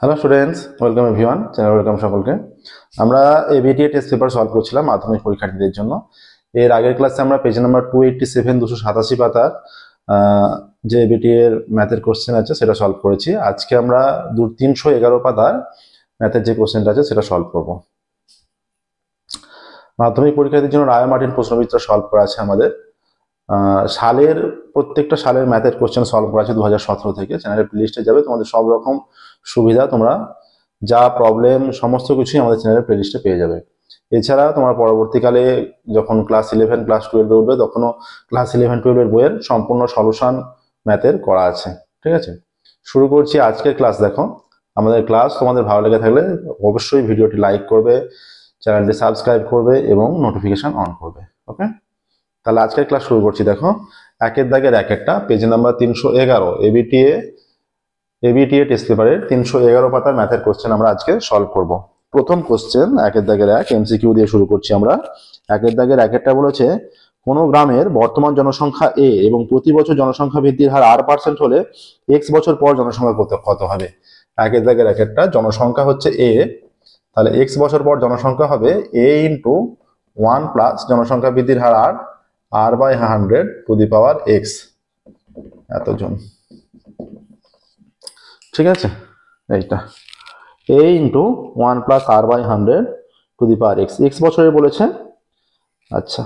Hello students, welcome everyone, channel welcome সকলকে। আমরা ABTA test paper solve করছিলাম মাধ্যমিক পরীক্ষার্থীদের জন্য। এর আগের ক্লাসে আমরা পেজ নাম্বার 287 287 পাতার যে এবিটিএ এর ম্যাথের কোশ্চেন আছে সেটা সলভ করেছি। আজকে আমরা 311 পাতার ম্যাথের যে কোশ্চেনটা আছে সেটা সলভ করব। মাধ্যমিক পরীক্ষার্থীর জন্য রায় মার্টিন প্রশ্নবিচিত্রা সলভ করা আছে আমাদের। সালের প্রত্যেকটা সালের ম্যাথের কোশ্চেন সলভ করা আছে 2017 থেকে। চ্যানেলের প্লেলিস্টে যাবে, তোমাদের সব রকম সুবিধা, তোমরা যা প্রবলেম সমস্ত কিছুই আমাদের চ্যানেলের প্লেলিস্টে পেয়ে যাবে। এছাড়া তোমার পরবর্তীকালে যখন ক্লাস 11 ক্লাস 12 উঠবে তখনও ক্লাস 11-12 এর বইয়ের সম্পূর্ণ সলিউশন ম্যাথের করা আছে। ঠিক আছে, শুরু করছি আজকের ক্লাস। দেখো, আমাদের ক্লাস তোমাদের ভালো লেগে থাকলে অবশ্যই ভিডিওটি লাইক করবে, চ্যানেলটি সাবস্ক্রাইব করবে এবং নোটিফিকেশন অন করবে। ওকে, তাহলে আজকের ক্লাস শুরু করছি। দেখো, একের দাগের এক একটা, পেজ নাম্বার 311 এবিটিএ টেস্ট পেপারের 311 পাতার ম্যাথের কোশ্চেন আমরা আজকে সলভ করব। প্রথম কোশ্চেন একের দাগের এক, এমসিকিউ দিয়ে শুরু করছি আমরা। একের দাগের এক একটা বলেছে, কোন গ্রামের বর্তমান জনসংখ্যা এ এবং প্রতি বছর জনসংখ্যা বৃদ্ধির হার r% হলে x বছর পর জনসংখ্যা কত হবে। একের দাগের এক একটা, জনসংখ্যা হচ্ছে এ, তাহলে x বছর পর জনসংখ্যা হবে a × 1 প্লাস জনসংখ্যা বৃদ্ধির হার r/100 to the power x, এতজন। ঠিক আছে, এইটা a × 1 plus r/100 to the power x, x বছরে বলেছে। আচ্ছা,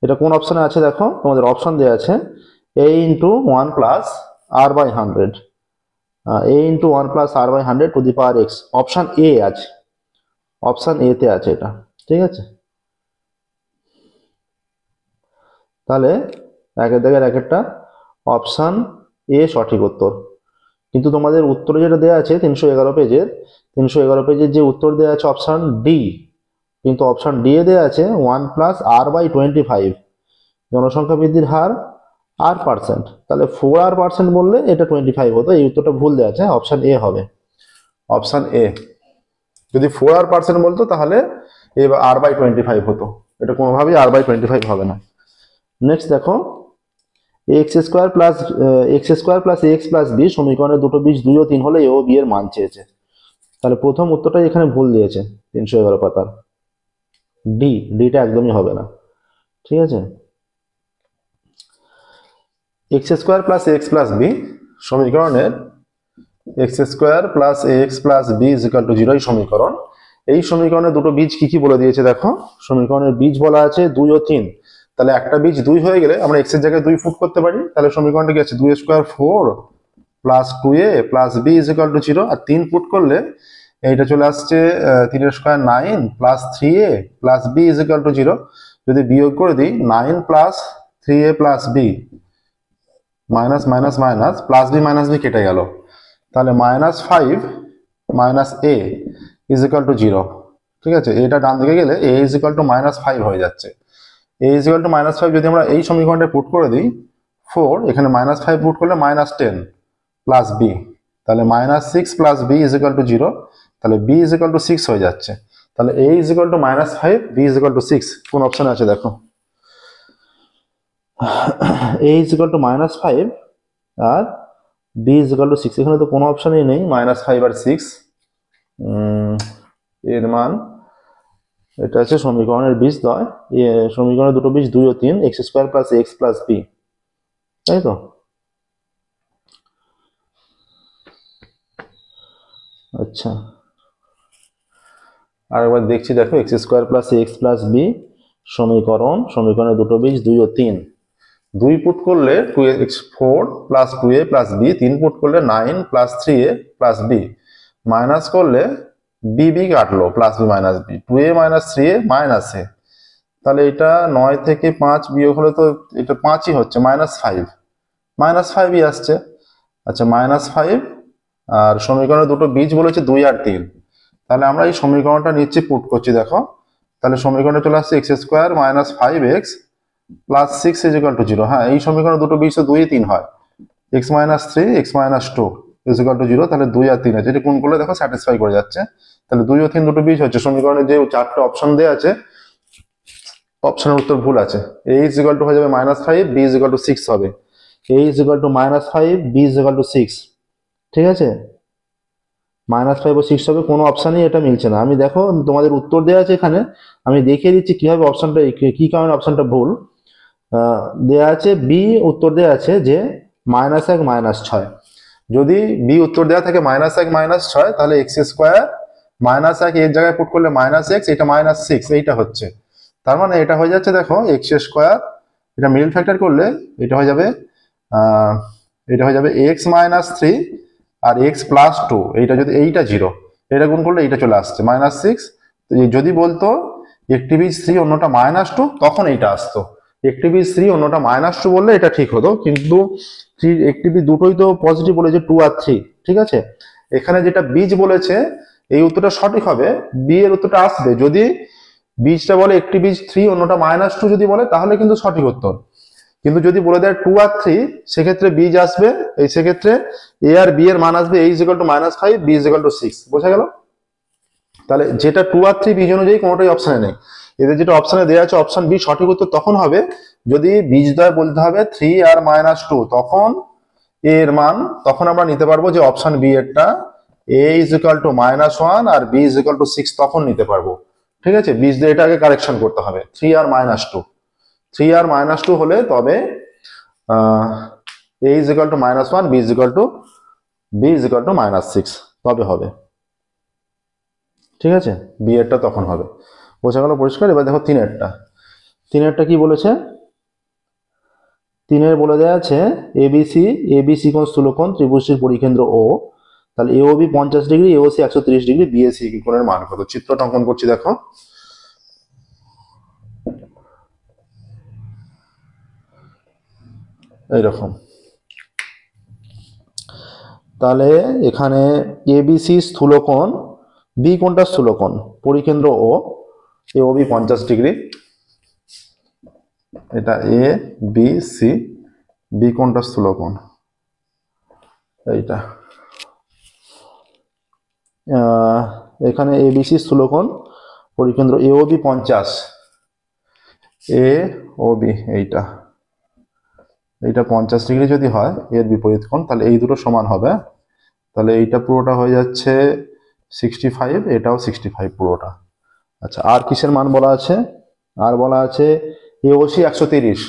এটা কোন অপশনে আছে? দেখো, তোমাদের অপশন দেওয়া আছে a × 1 plus r/100, a × 1 plus r/100 to the power x, option A আছে, অপশন এ তে আছে এটা। ঠিক আছে, তাহলে একের দাগের এক একটা অপশন এ সঠিক উত্তর। কিন্তু তোমাদের উত্তরে যেটা দেওয়া আছে 311 পেজের যে উত্তর দেওয়া আছে অপশন ডি, কিন্তু অপশন ডি এ দেওয়া আছে 1 প্লাস r/25, জনসংখ্যা বৃদ্ধির হার r%, তাহলে 4r% বললে এটা 25 হতো। এই উত্তরটা ভুল দেওয়া আছে, অপশন এ হবে, অপশন এ। যদি 4r% বলতো তাহলে এবার r/25 হতো, এটা কোনোভাবেই r/25 হবে না। নেক্সট দেখো, x² plus ax plus b সমীকরণের দুটো বীজ 2 ও 3 হলে a ও b এর মান চেয়েছে। তাহলে প্রথম উত্তরটাই এখানে ভুল দিয়েছে 311 পাতার, ডিটা একদমই হবে না। ঠিক আছে, x² plus ax plus b সমীকরণের x² plus ax plus b = 0 এই সমীকরণ। এই সমীকরণের দুটো বীজ কি কি বলে দিয়েছে দেখো। সমীকরণের বীজ বলা আছে 2 ও 3, তাহলে একটা বীজ 2 হয়ে গেলে আমরা x এর জায়গায় 2 পুট করতে পারি। তাহলে সমীকরণটা কি আছে? 2a² 4 plus 2a plus b = 0, আর 3 পুট করলে এইটা চলে আসছে 3a² 9 plus 3a plus b = 0। যদি বিয়োগ করে দিই 9 plus 3a plus b, minus minus minus, plus b minus b কেটে গেল, তাহলে -5 মাইনাস a = 0। ঠিক আছে, এটা ডান দিকে গেলে a = -5 হয়ে যাচ্ছে। a = -5 যদি আমরা এই সমীকরণটা পুট করে দিই 4, এখানে -5 পুট করলে -10 প্লাস b, তাহলে -6 প্লাস b = 0, তাহলে b = 6 হয়ে যাচ্ছে। তাহলে a = -5, b = 6, কোন অপশনে আছে দেখো। a = -5 আর b = 6, এখানে তো কোনো অপশনই নেই -5 আর 6। এর মান এটা আছে সমীকরণের বীজ নয়, সমীকরণের দুটো বীজ 2 ও 3, x² plus ax plus b, তাই তো? আচ্ছা, আরেকবার দেখছি দেখো, x² plus ax plus b সমীকরণের দুটো বীজ 2 ও 3, 2 পুট করলে 2x4 plus 2a plus b, 3 put করলে 9 plus 3a plus b, minus করলে b কাটলো, plus b minus b, 2a minus 3a minus a, তাহলে এটা 9 থেকে 5 বিয়োগ হলে তো এটা 5ই হচ্ছে, -5ই আসছে। আচ্ছা, -5, আর সমীকরণের দুটো বীজ বলেছে 2 আর 3, তাহলে আমরা এই সমীকরণটা নিচে পুট করছি দেখো। তাহলে সমীকরণে চলে আসছে x² - 5x প্লাস 6 = 0। হ্যাঁ, এই সমীকরণের দুটো বীজ তো 2 3 হয়, x - 3 x - 2 = 0, তাহলে 2 আর 3 আছে, এটা কোন করলে দেখো স্যাটিসফাই করে যাচ্ছে। তাহলে 2 ও 3 দুটো বীজ হচ্ছে। সমীকরণে যে 4টে অপশন দেওয়া আছে, অপশনের উত্তর ভুল আছে। a = হয়ে যাবে -5, b = 6 হবে, a = -5, b = 6। ঠিক আছে, -5 ও 6 হবে, কোনো অপশানই এটা মিলছে না। আমি দেখো তোমাদের উত্তর দেওয়া আছে এখানে, আমি দেখিয়ে দিচ্ছি কিভাবে অপশানটা, কি কারণে অপশানটা ভুল দেওয়া আছে। বি উত্তর দেওয়া আছে যে -1 -6। যদি বি উত্তর দেওয়া থাকে -1 -6, তাহলে x² -1 এর জায়গায় পুট করলে -x, এটা -6 এইটা হচ্ছে। তার মানে এটা হয়ে যাচ্ছে দেখো x², এটা মিডল ফ্যাক্টর করলে এটা হয়ে যাবে x -3 আর x + 2, এইটা যদি এইটা 0, এটা গুণ করলে এইটা চলে আসছে -6। যদি বলতো একটি বীজ 3 অন্যটা -2, তখন এইটা আসতো। একটি বীজ 3 অন্যটা -2 বললে এটা ঠিক হতো, কিন্তু একটি বীজ দুটোই তো পজিটিভ বলেছে, 2 আর 3, ঠিক আছে। এখানে যেটা বীজ বলেছে এই উত্তরটা সঠিক হবে, বি এর উত্তরটা আসবে যদি বীজটা বলে একটি বীজ 3 অন্যটা -2 যদি বলে, তাহলে কিন্তু সঠিক উত্তর। কিন্তু যদি বলে দেয় 2 আর 3, সেক্ষেত্রে বীজ আসবে, এই সেক্ষেত্রে এ আর বি এর মান আসবে a = -5, b = 6। বোঝা গেল? তাহলে যেটা 2 আর 3 বীজ অনুযায়ী কোনোটাই অপশনে নেই, এদের যেটা অপশনে দেওয়া আছে অপশন বি সঠিক উত্তর তখন হবে যদি বীজদ্বয় বলতে হবে 3 আর -2, তখন এর মান, তখন আমরা নিতে পারবো যে অপশন বি এরটা a = -1 আর b = 6, তখন নিতে পারবো। ঠিক আছে, বীজ দিয়ে এটা আগে কারেকশন করতে হবে, 3 আর -2, 3 আর -2 হলে তবে a = -1, b = -6 তবে হবে। ঠিক আছে, বি এরটা তখন হবে। বোঝা গেল পরিষ্কার? এবার দেখো তিনেরটা কি বলেছে। তিনের বলে দেওয়া আছে এবিসি কোণ স্থূলকোণ, ত্রিভুজটির পরিকেন্দ্র ও, তাহলে AOB 50 degree, AOC 130 degree, BAC কোণের মান কত? চিত্রটা অঙ্কন করছি দেখো। এইরকম, তাহলে এখানে এবিসি স্থূলকোণ, বি কোণটা স্থূলকোণ, পরিকেন্দ্র ও, এওবি 50 ডিগ্রি, এটা এ বি সি, বি কোণটা স্থূলকোণ এইটা। এখানে এবিসি স্থূলকোণ, পরিকেন্দ্র এওবি 50, এওবি এইটা 50 ডিগ্রি যদি হয় এর বিপরীত কোণ, তাহলে এই দুটো সমান হবে। তাহলে এইটা পুরোটা হয়ে যাচ্ছে 65, এটাও 65 পুরোটা। আচ্ছা, আর কিসের মান বলা আছে? আর বলা আছে এওসি 130,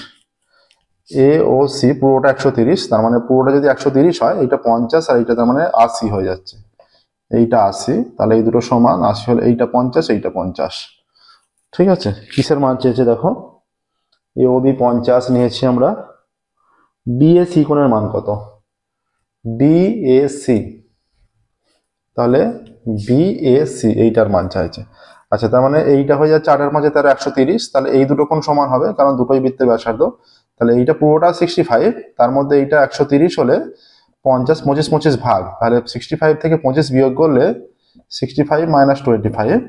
এওসি পুরোটা 130, তার মানে পুরোটা যদি 130 হয়, এটা 50 আর এইটা তার মানে 80 হয়ে যাচ্ছে, এইটা 80, তাহলে এই দুটো সমান 80 হলে এইটা 50, এইটা 50। ঠিক আছে, কিসের মান চেয়েছে দেখো, এওবি 50 নিয়েছি আমরা, বিএসি কোণের মান কত? বিএসি, তাহলে বিএসি এইটার মান চাইছে। আচ্ছা, তার মানে এইটা হয়ে যাচ্ছে 8 এর 5 13, 130, তাহলে এই দুটো কোণ সমান হবে কারণ দুটোই বৃত্তের ব্যাসার্ধ। তাহলে এইটা পুরোটা 65, তার মধ্যে এইটা 130 হলে 50, 25 25 ভাগ, তাহলে 65 থেকে 25 বিয়োগ করলে 65 - 25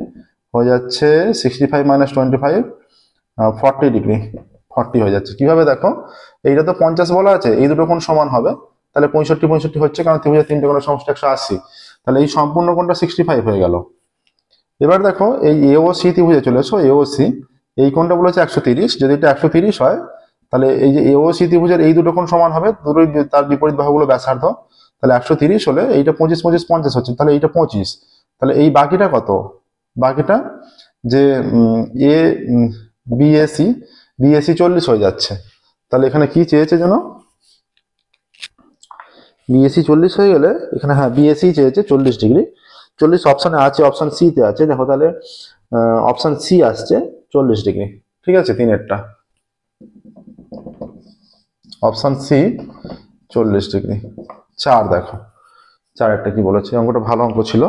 হয়ে যাচ্ছে, 65 - 25 40 ডিগ্রি, 40 হয়ে যাচ্ছে। কিভাবে দেখো, এইটা তো 50 বলা আছে, এই দুটো কোণ সমান হবে, তাহলে 65 65 হচ্ছে, কারণ ত্রিভুজের তিনটে কোণের সমষ্টি 180, তাহলে এই সম্পূর্ণ কোণটা 65 হয়ে গেল। এবার দেখো এই এওসি ত্রিভুজে চলে এসো, এওসি এই কোণটা বলেছে 130, যদি এটা 130 হয়, তাহলে এই যে এওসি ত্রিভুজের এই দুটো কোণ সমান হবে, দুটোই তার বিপরীত বাহুগুলো ব্যাসার্ধ, তাহলে 130 হলে এইটা 25 25 50 হচ্ছে, তাহলে এইটা 25, তাহলে এই বাকিটা কত? বাকিটা যে এ বিএসি, বিএসি 40 হয়ে যাচ্ছে। তাহলে এখানে কি চেয়েছে যেন, বিএসি 40 হয়ে গেলে এখানে, হ্যাঁ বিএসি চেয়েছে 40 ডিগ্রি, 40 অপশনে আছে, অপশন সি তে আছে, দেখো তাহলে অপশন সি আসছে 40 ডিগ্রি। ঠিক আছে, তিনেরটা অপশন সি 40 ডিগ্রি। 4 দেখো, 4 কি বলেছে, অঙ্কটা ভালো অঙ্ক ছিল।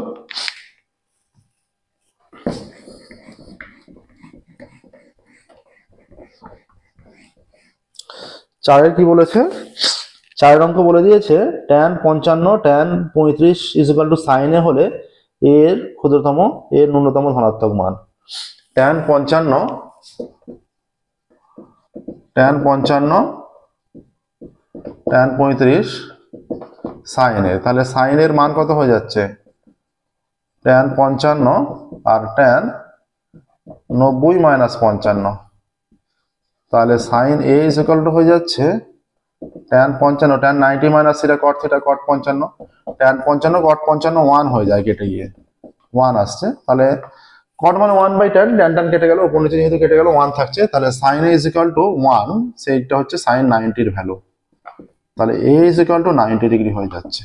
চারের কি বলেছে, 4 অঙ্ক বলে দিয়েছে tan 55 tan 35 = sin এ হলে এর ক্ষুদ্রতম, এর ন্যূনতম ধনাত্মক মান। tan 55 tan 35 sin এ, তাহলে sin এর মান কত হয়ে যাচ্ছে? tan 55 আর tan 90 - 55, তাহলে sin a = হয়ে যাচ্ছে ট্যান 55 ট্যান 90 মাইনাস থিটা কট থিটা কট 55 ট্যান 55 কট 55 1 হয়ে যায় কেটে গিয়ে 1 আসছে, তাহলে কট মানে 1/tan, ট্যান ট্যান কেটে গেল, উপর নিচে যেহেতু কেটে গেল 1 থাকছে, তাহলে sin a is equal two 1, সেইটা হচ্ছে sin 90 এর ভ্যালু, তাহলে a is equal two 90 degree হয়ে যাচ্ছে।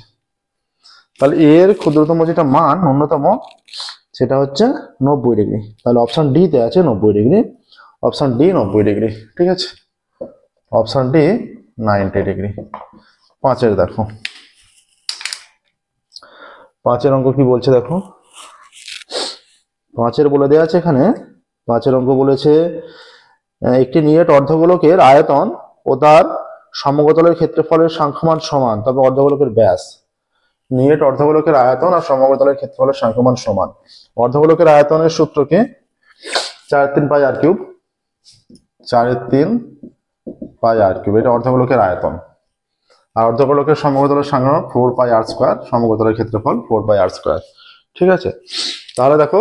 তাহলে এর ক্ষুদ্রতম যেটা মান ন্যূনতম সেটা হচ্ছে 90 ডিগ্রি, তাহলে অপশন ডি তে আছে 90 ডিগ্রি, অপশন ডি 90 ডিগ্রি, ঠিক আছে, অপশন ডি 90 ডিগ্রি। 5 দেখো, 5 অঙ্ক কি বলছে দেখো, 5 বলে দেওয়া আছে এখানে। 5 অঙ্ক বলেছে একটি নিরেট অর্ধগোলকের আয়তন ও তার সমগতলের ক্ষেত্রফলের সংখ্যমান সমান, তবে অর্ধগোলকের ব্যাস। নিরেট অর্ধগোলকের আয়তন আর সমগতলের ক্ষেত্রফলের সংখ্যমান সমান। অর্ধগোলকের আয়তনের সূত্র কি? 4/3 পাই r কিউব, 4/3 পাই r কিউব, এটা অর্ধগোলকের আয়তন। আর অর্ধগোলকের সমগতলের সংখ্যা 4 পাই r স্কয়ার, সমগতলের ক্ষেত্রফল 4 পাই r স্কয়ার, ঠিক আছে। তাহলে দেখো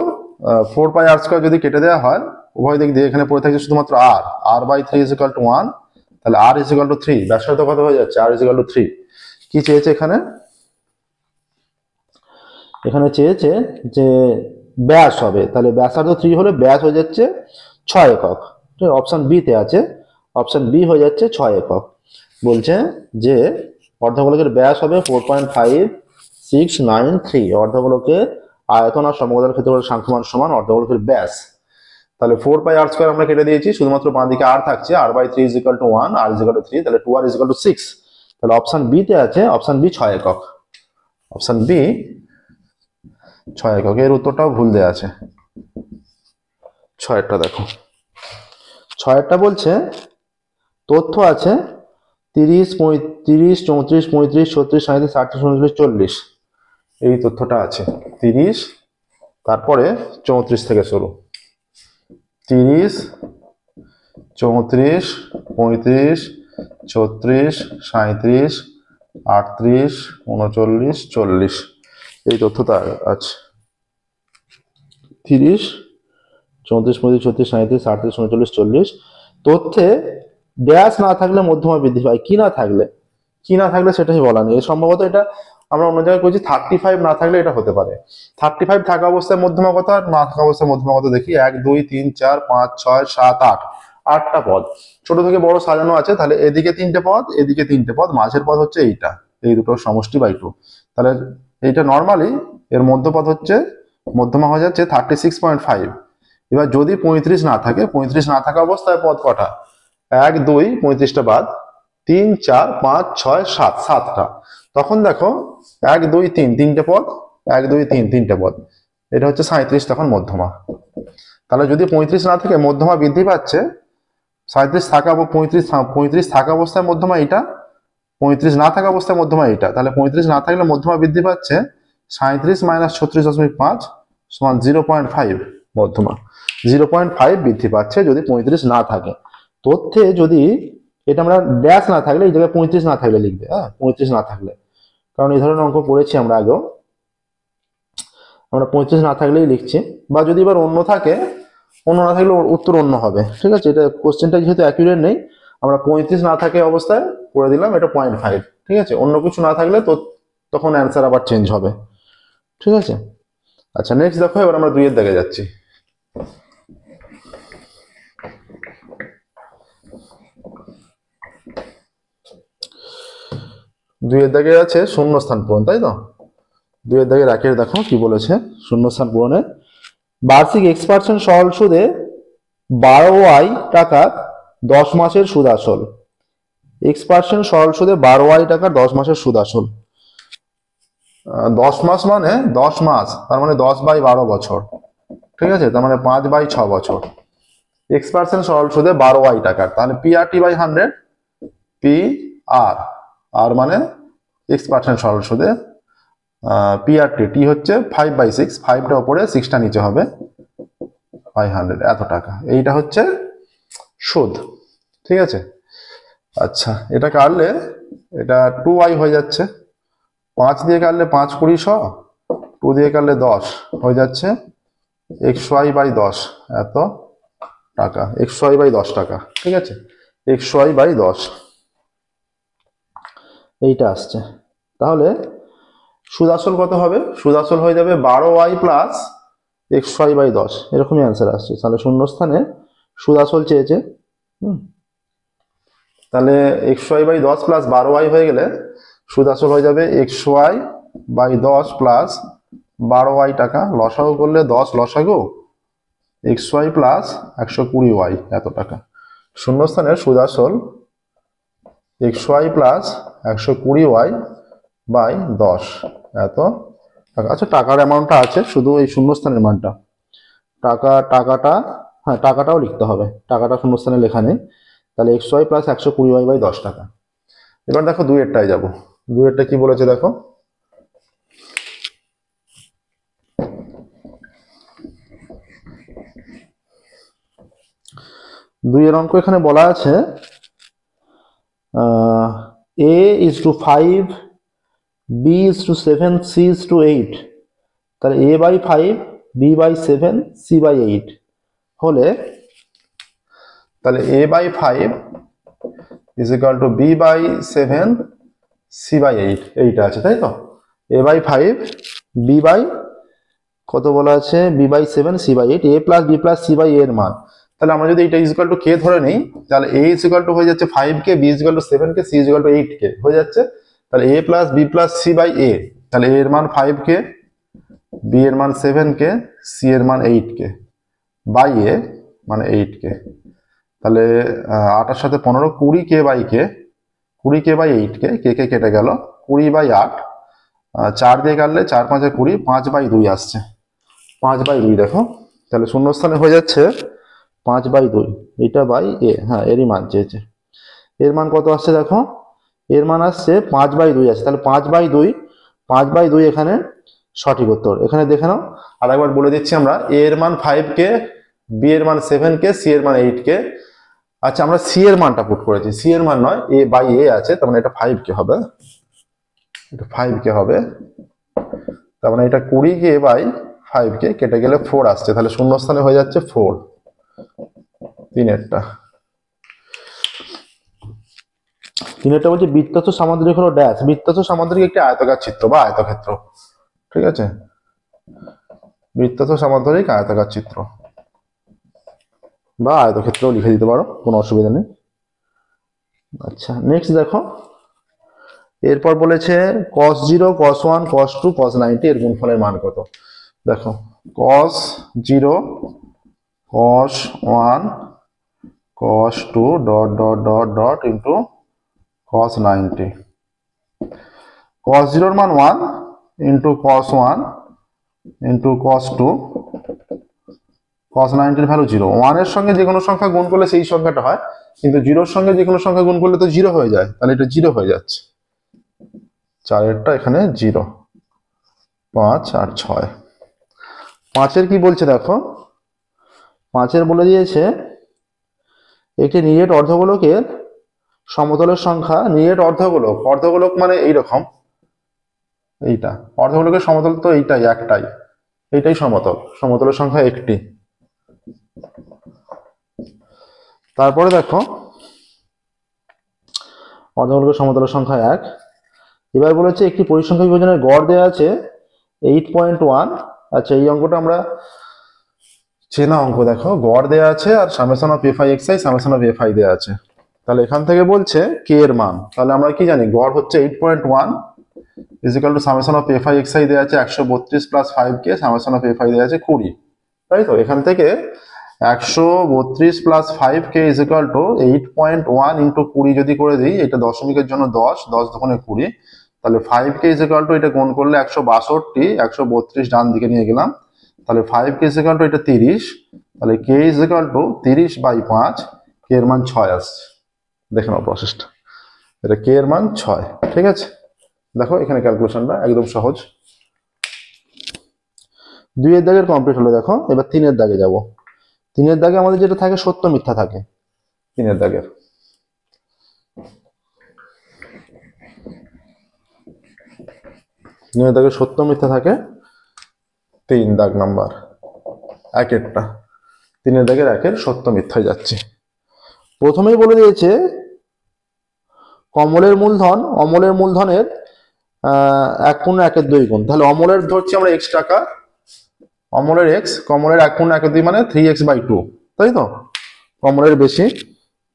4 পাই r স্কয়ার যদি কেটে দেওয়া হয় উভয় দিক দিয়ে, এখানে পড়ে থাকছে শুধুমাত্র r/3 ইজ ইকুয়াল টু 1, তাহলে r ইজ ইকুয়াল টু 3, ব্যাসার্ধ কত হয়ে যাচ্ছে? r is equal to 3। কি চেয়েছে এখানে? এখানে চেয়েছে যে ব্যাস হবে, তাহলে ব্যাসার্ধ 3 হলে ব্যাস হয়ে যাচ্ছে 6 একক, ঠিক আছে, অপশন বি তে আছে, অপশন বি হয়ে যাচ্ছে 6 একক। বলছে যে অর্ধগোলকের ব্যাস হবে 4.5693, অর্ধগোলকের আয়তন আর সমগতলের ক্ষেত্রফলের সংখ্যমান সমান অর্ধগোলকের ব্যাস। তাহলে 4 পাই r স্কয়ার আমরা কেটে দিয়েছি, শুধুমাত্র বাঁ দিকে r থাকছে, r/3 is equal two 1, r is equal to 3, তাহলে 2r ইজ ইকুয়াল টু 6, তাহলে অপশন বি তে আছে, অপশন বি 6 একক, অপশন বি 6 একক। এর উত্তরটাও ভুল দেওয়া আছে। 6টা দেখো, 6টা বলছে তথ্য আছে 30, 35, 34, 35, 36, 37, 38, 39, 40, এই তথ্যটা আছে। 30, তারপরে 34 থেকে শুরু, 30, 34, 35, 36, 37, 38, 39, 40, এই তথ্যটা আছে। 30, 34, 35, 36, 37, 38, 39, 40 তথ্যে ড্যাশ না থাকলে মধ্যমা বৃদ্ধি পায়, কি না থাকলে সেটাই বলা নেই। সম্ভবত এটা আমরা অন্য জায়গায় করেছি 35 না থাকলে এটা হতে পারে। 35 থাকা অবস্থায় মধ্যমা কত আর না থাকা অবস্থায় মধ্যমা কত দেখি। 1 2 3 4 5 6 7 8, 8টা পদ ছোট থেকে বড় সাজানো আছে, তাহলে এদিকে 3টে পদ, এদিকে 3টে পদ, মাঝের পদ হচ্ছে এইটা, এই দুটোর সমষ্টি বাই 2, তাহলে এইটা নর্মালি এর মধ্যপদ হচ্ছে, মধ্যমা হয়ে যাচ্ছে 36.5। এবার যদি 35 না থাকে, 35 না থাকা অবস্থায় পদ কটা? 1 2 35টা বাদ, 3 4 5 6 7, 7টা, তখন দেখো 1 2 3 3টে পদ, 1 2 3 3টে পদ, এটা হচ্ছে 37 তখন মধ্যমা। তাহলে যদি 35 না থাকে মধ্যমা বৃদ্ধি পাচ্ছে, 37 থাকা 35 থাকা অবস্থায় মধ্যমা এটা, 35 না থাকা অবস্থায় মধ্যমা এটা, তাহলে 35 না থাকলে মধ্যমা বৃদ্ধি পাচ্ছে 37 মাইনাস 36.5 সমান 0.5, মধ্যমা 0.5 বৃদ্ধি পাচ্ছে যদি 35 না থাকে। তথ্যে যদি এটা আমরা ড্যাশ না থাকলে, এই জায়গায় 35 না থাকলে লিখবে, হ্যাঁ 35 না থাকলে, কারণ এই ধরনের অঙ্ক পড়েছি আমরা আগেও, আমরা 35 না থাকলেই লিখছি। বা যদি এবার অন্য থাকে, অন্য না থাকলে উত্তর অন্য হবে, ঠিক আছে। এটা কোশ্চেনটা যেহেতু অ্যাকুরেট নেই, আমরা 35 না থাকে অবস্থায় করে দিলাম এটা 0.5, ঠিক আছে। অন্য কিছু না থাকলে তো তখন অ্যান্সার আবার চেঞ্জ হবে, ঠিক আছে। আচ্ছা নেক্সট দেখো, এবার আমরা 2 এর দাগে যাচ্ছি। 2 এর দাগে আছে শূন্যস্থান পূরণ, তাই তো। 2 এর দাগে রাখে দেখো কি বলেছে, শূন্যস্থান পূরণে বার্ষিক x% সরল সুদে 12y টাকা 10 মাসের সুদ আসল। x% সরল সুদে 12y টাকা 10 মাসের সুদ আসল। 10 মাস মানে 10 মাস, তার মানে 10/12 বছর, ঠিক আছে, তার মানে 5/6 বছর। x% সরল সুদে 12y টাকার, তাহলে PRT/100, PR, আর মানে x% সরল সুদে, PRT, টি হচ্ছে 5/6, 5টা উপরে 6টা নিচে হবে, 500, এত টাকা, এইটা হচ্ছে সুদ, ঠিক আছে। আচ্ছা এটা কাটলে এটা 2y হয়ে যাচ্ছে, 5 দিয়ে কাটলে 5 20 100, 2 দিয়ে কাটলে 10 হয়ে যাচ্ছে xy/10, এত টাকা, xy/10 টাকা, ঠিক আছে, xy/10। এইটা আসছে। তাহলে সুদ আসল কত হবে? সুদ আসল হয়ে যাবে 12y প্লাস xy/10, এরকমই অ্যান্সার আসছে। তাহলে শূন্যস্থানে সুদ আসল চেয়েছে। তাহলে xy/10 প্লাস 12y হয়ে গেলে সুদ আসল হয়ে যাবে xy/10 প্লাস 12y টাকা, লসাগু করলে 10 লসাগু xy প্লাস 120y এত টাকা। শূন্যস্থানে সুদ আসল xy প্লাস 120y/10 এত টাকা। আচ্ছা, টাকার অ্যামাউন্টটা আছে, শুধু এই শূন্যস্থানের মানটা টাকাটা, হ্যাঁ টাকাটাও লিখতে হবে, টাকাটা শূন্যস্থানে লেখা নেই। তাহলে xy প্লাস 120y/10 টাকা। এবার দেখো দুইয়েরটায় যাব। দুইয়েরটা কি বলেছে দেখো, দুইয়ের অঙ্ক এখানে বলা আছে a/5, b/7, c/8। তাহলে a/5, b/7, c/8 হলে তাহলে a/5 is equal to b/7 c/8 এইটা আছে, তাই তো? a/5 b বাই কত বলা আছে, b/7 c/8, a plus b plus c by a এর মান। তাহলে আমরা যদি এটা ইকুয়াল টু কে ধরে নিই, তাহলে a ইকুয়াল টু হয়ে যাচ্ছে 5k, b equal to 7k, c equal to 8k হয়ে যাচ্ছে। তাহলে a plus b plus c by a, তাহলে a এর মান 5k, b এর মান 7k, c এর মান 8k বাই a মানে 8k। তাহলে 8 সাথে 15, 20k by k, 20k by 8k, K K কেটে গেল, 20/8, 4 দিয়ে কাটলে 4 5 20, 5/2 আসছে, 5/2 দেখো। তাহলে শূন্যস্থানে হয়ে যাচ্ছে 5/2, এটা বাই এ, হ্যাঁ এরই মান চেয়েছে। এর মান কত আসছে দেখো, এর মান আসছে 5/2 আছে। তাহলে 5/2 এখানে সঠিক উত্তর। এখানে দেখে নাও, আর একবার বলে দিচ্ছি আমরা, a এর মান 5k, b এর মান 7k, c এর মান 8k। আচ্ছা, আমরা c এর মানটা পুট করেছি, c এর মান নয়, a বাই a আছে, তার মানে এটা 5k হবে, এটা 5k হবে। তার মানে এটা 20k বাই 5k কেটে গেলে 4 আসছে। তাহলে শূন্যস্থানে হয়ে যাচ্ছে 4, তিনেরটা। তিনেরটা বলছে বৃত্তস্থ সামুদ্রিক হলো ড্যাশ। বৃত্তস্থ সামুদ্রিক একটি আয়তাকার চিত্র বা আয়তক্ষেত্র, ঠিক আছে? বৃত্তস্থ সামুদ্রিক আয়তাকার চিত্র বা আয়তক্ষেত্র লিখে দিতে পারো, কোনো অসুবিধা নেই। আচ্ছা, নেক্সট দেখো, এরপর বলেছে cos 0, cos 1, cos 2, cos 90 এর গুণফলের মান কত? দেখো, cos 0, cos 1, cos 2 dot dot dot dot into cos 90। cos 0 এর মান 1 into cos 1 into cos 2, cos 90 এর ভ্যালু 0। 1 এর সঙ্গে যে কোনো সংখ্যা গুণ করলে সেই সংখ্যাটা হয়, কিন্তু 0 এর সঙ্গে যে কোনো সংখ্যা গুণ করলে তো 0 হয়ে যায়, তাহলে এটা 0 হয়ে যাচ্ছে। 4এরটা এখানে 0, 5 আর 6। 5-এর কি বলছে দেখো, 5-এর বলে দিয়েছে একটি নিরেট অর্ধগোলকের সমতলের সংখ্যা, নিরেট অর্ধগোলক, অর্ধগোলক মানে এইরকম, এইটা অর্ধগোলকের সমতল তো এইটাই, একটাই, এইটাই সমতল, সমতলের সংখ্যা একটি। তারপরে দেখো অর্ধগোলকের সমতলের সংখ্যা 1। এবার বলেছে একটি পরিসংখ্যা বিভাজনের গড় দেওয়া আছে 8.1। আচ্ছা, এই অঙ্কটা আমরা চেনা অঙ্ক। দেখো, গড় দেওয়া আছে আর summation of F I X I, summation of F I দেওয়া আছে। তাহলে এখান থেকে বলছে কে এর মান, তাহলে আমরা কি জানি, গড় হচ্ছে 8.1 is equal two summation of F I X I দেওয়া আছে 132 plus 5k, summation of F I দেওয়া আছে 20, তাই তো? এখান থেকে 132 plus 5k is equal two 8.1 into 20 যদি করে দিই, এটা দশমিকের জন্য 10, 10 দুগুণে 20, তাহলে 5k ইজ ইকুয়াল টু এটা গুণ করলে 162, 132 ডান দিকে নিয়ে গেলাম, তাহলে 5k ইজ ইকুয়াল টু এটা 30, তাহলে k is equal two 30/5, k এর মান 6 আসছে। দেখে নাও প্রসেসটা, এটা k এর মান 6, ঠিক আছে? দেখো এখানে ক্যালকুলেশনটা একদম সহজ। 2 এর দাগের কমপ্লিট হলো। দেখো এবার 3 এর দাগে যাব। 3 এর দাগে আমাদের যেটা থাকে, সত্য মিথ্যা থাকে। 3 এর দাগের সত্য মিথ্যা থাকে। 3 দাগ নাম্বার 1-এরটা, 3 এর দাগের 1-এর সত্য মিথ্যায় যাচ্ছে। প্রথমেই বলে দিয়েছে কমলের মূলধন অমলের মূলধনের 1/1 গুণ। তাহলে অমলের ধরছি আমরা x টাকা, অমলের x, কমলের 1/1 মানে 3x/2, তাই তো? কমলের বেশি।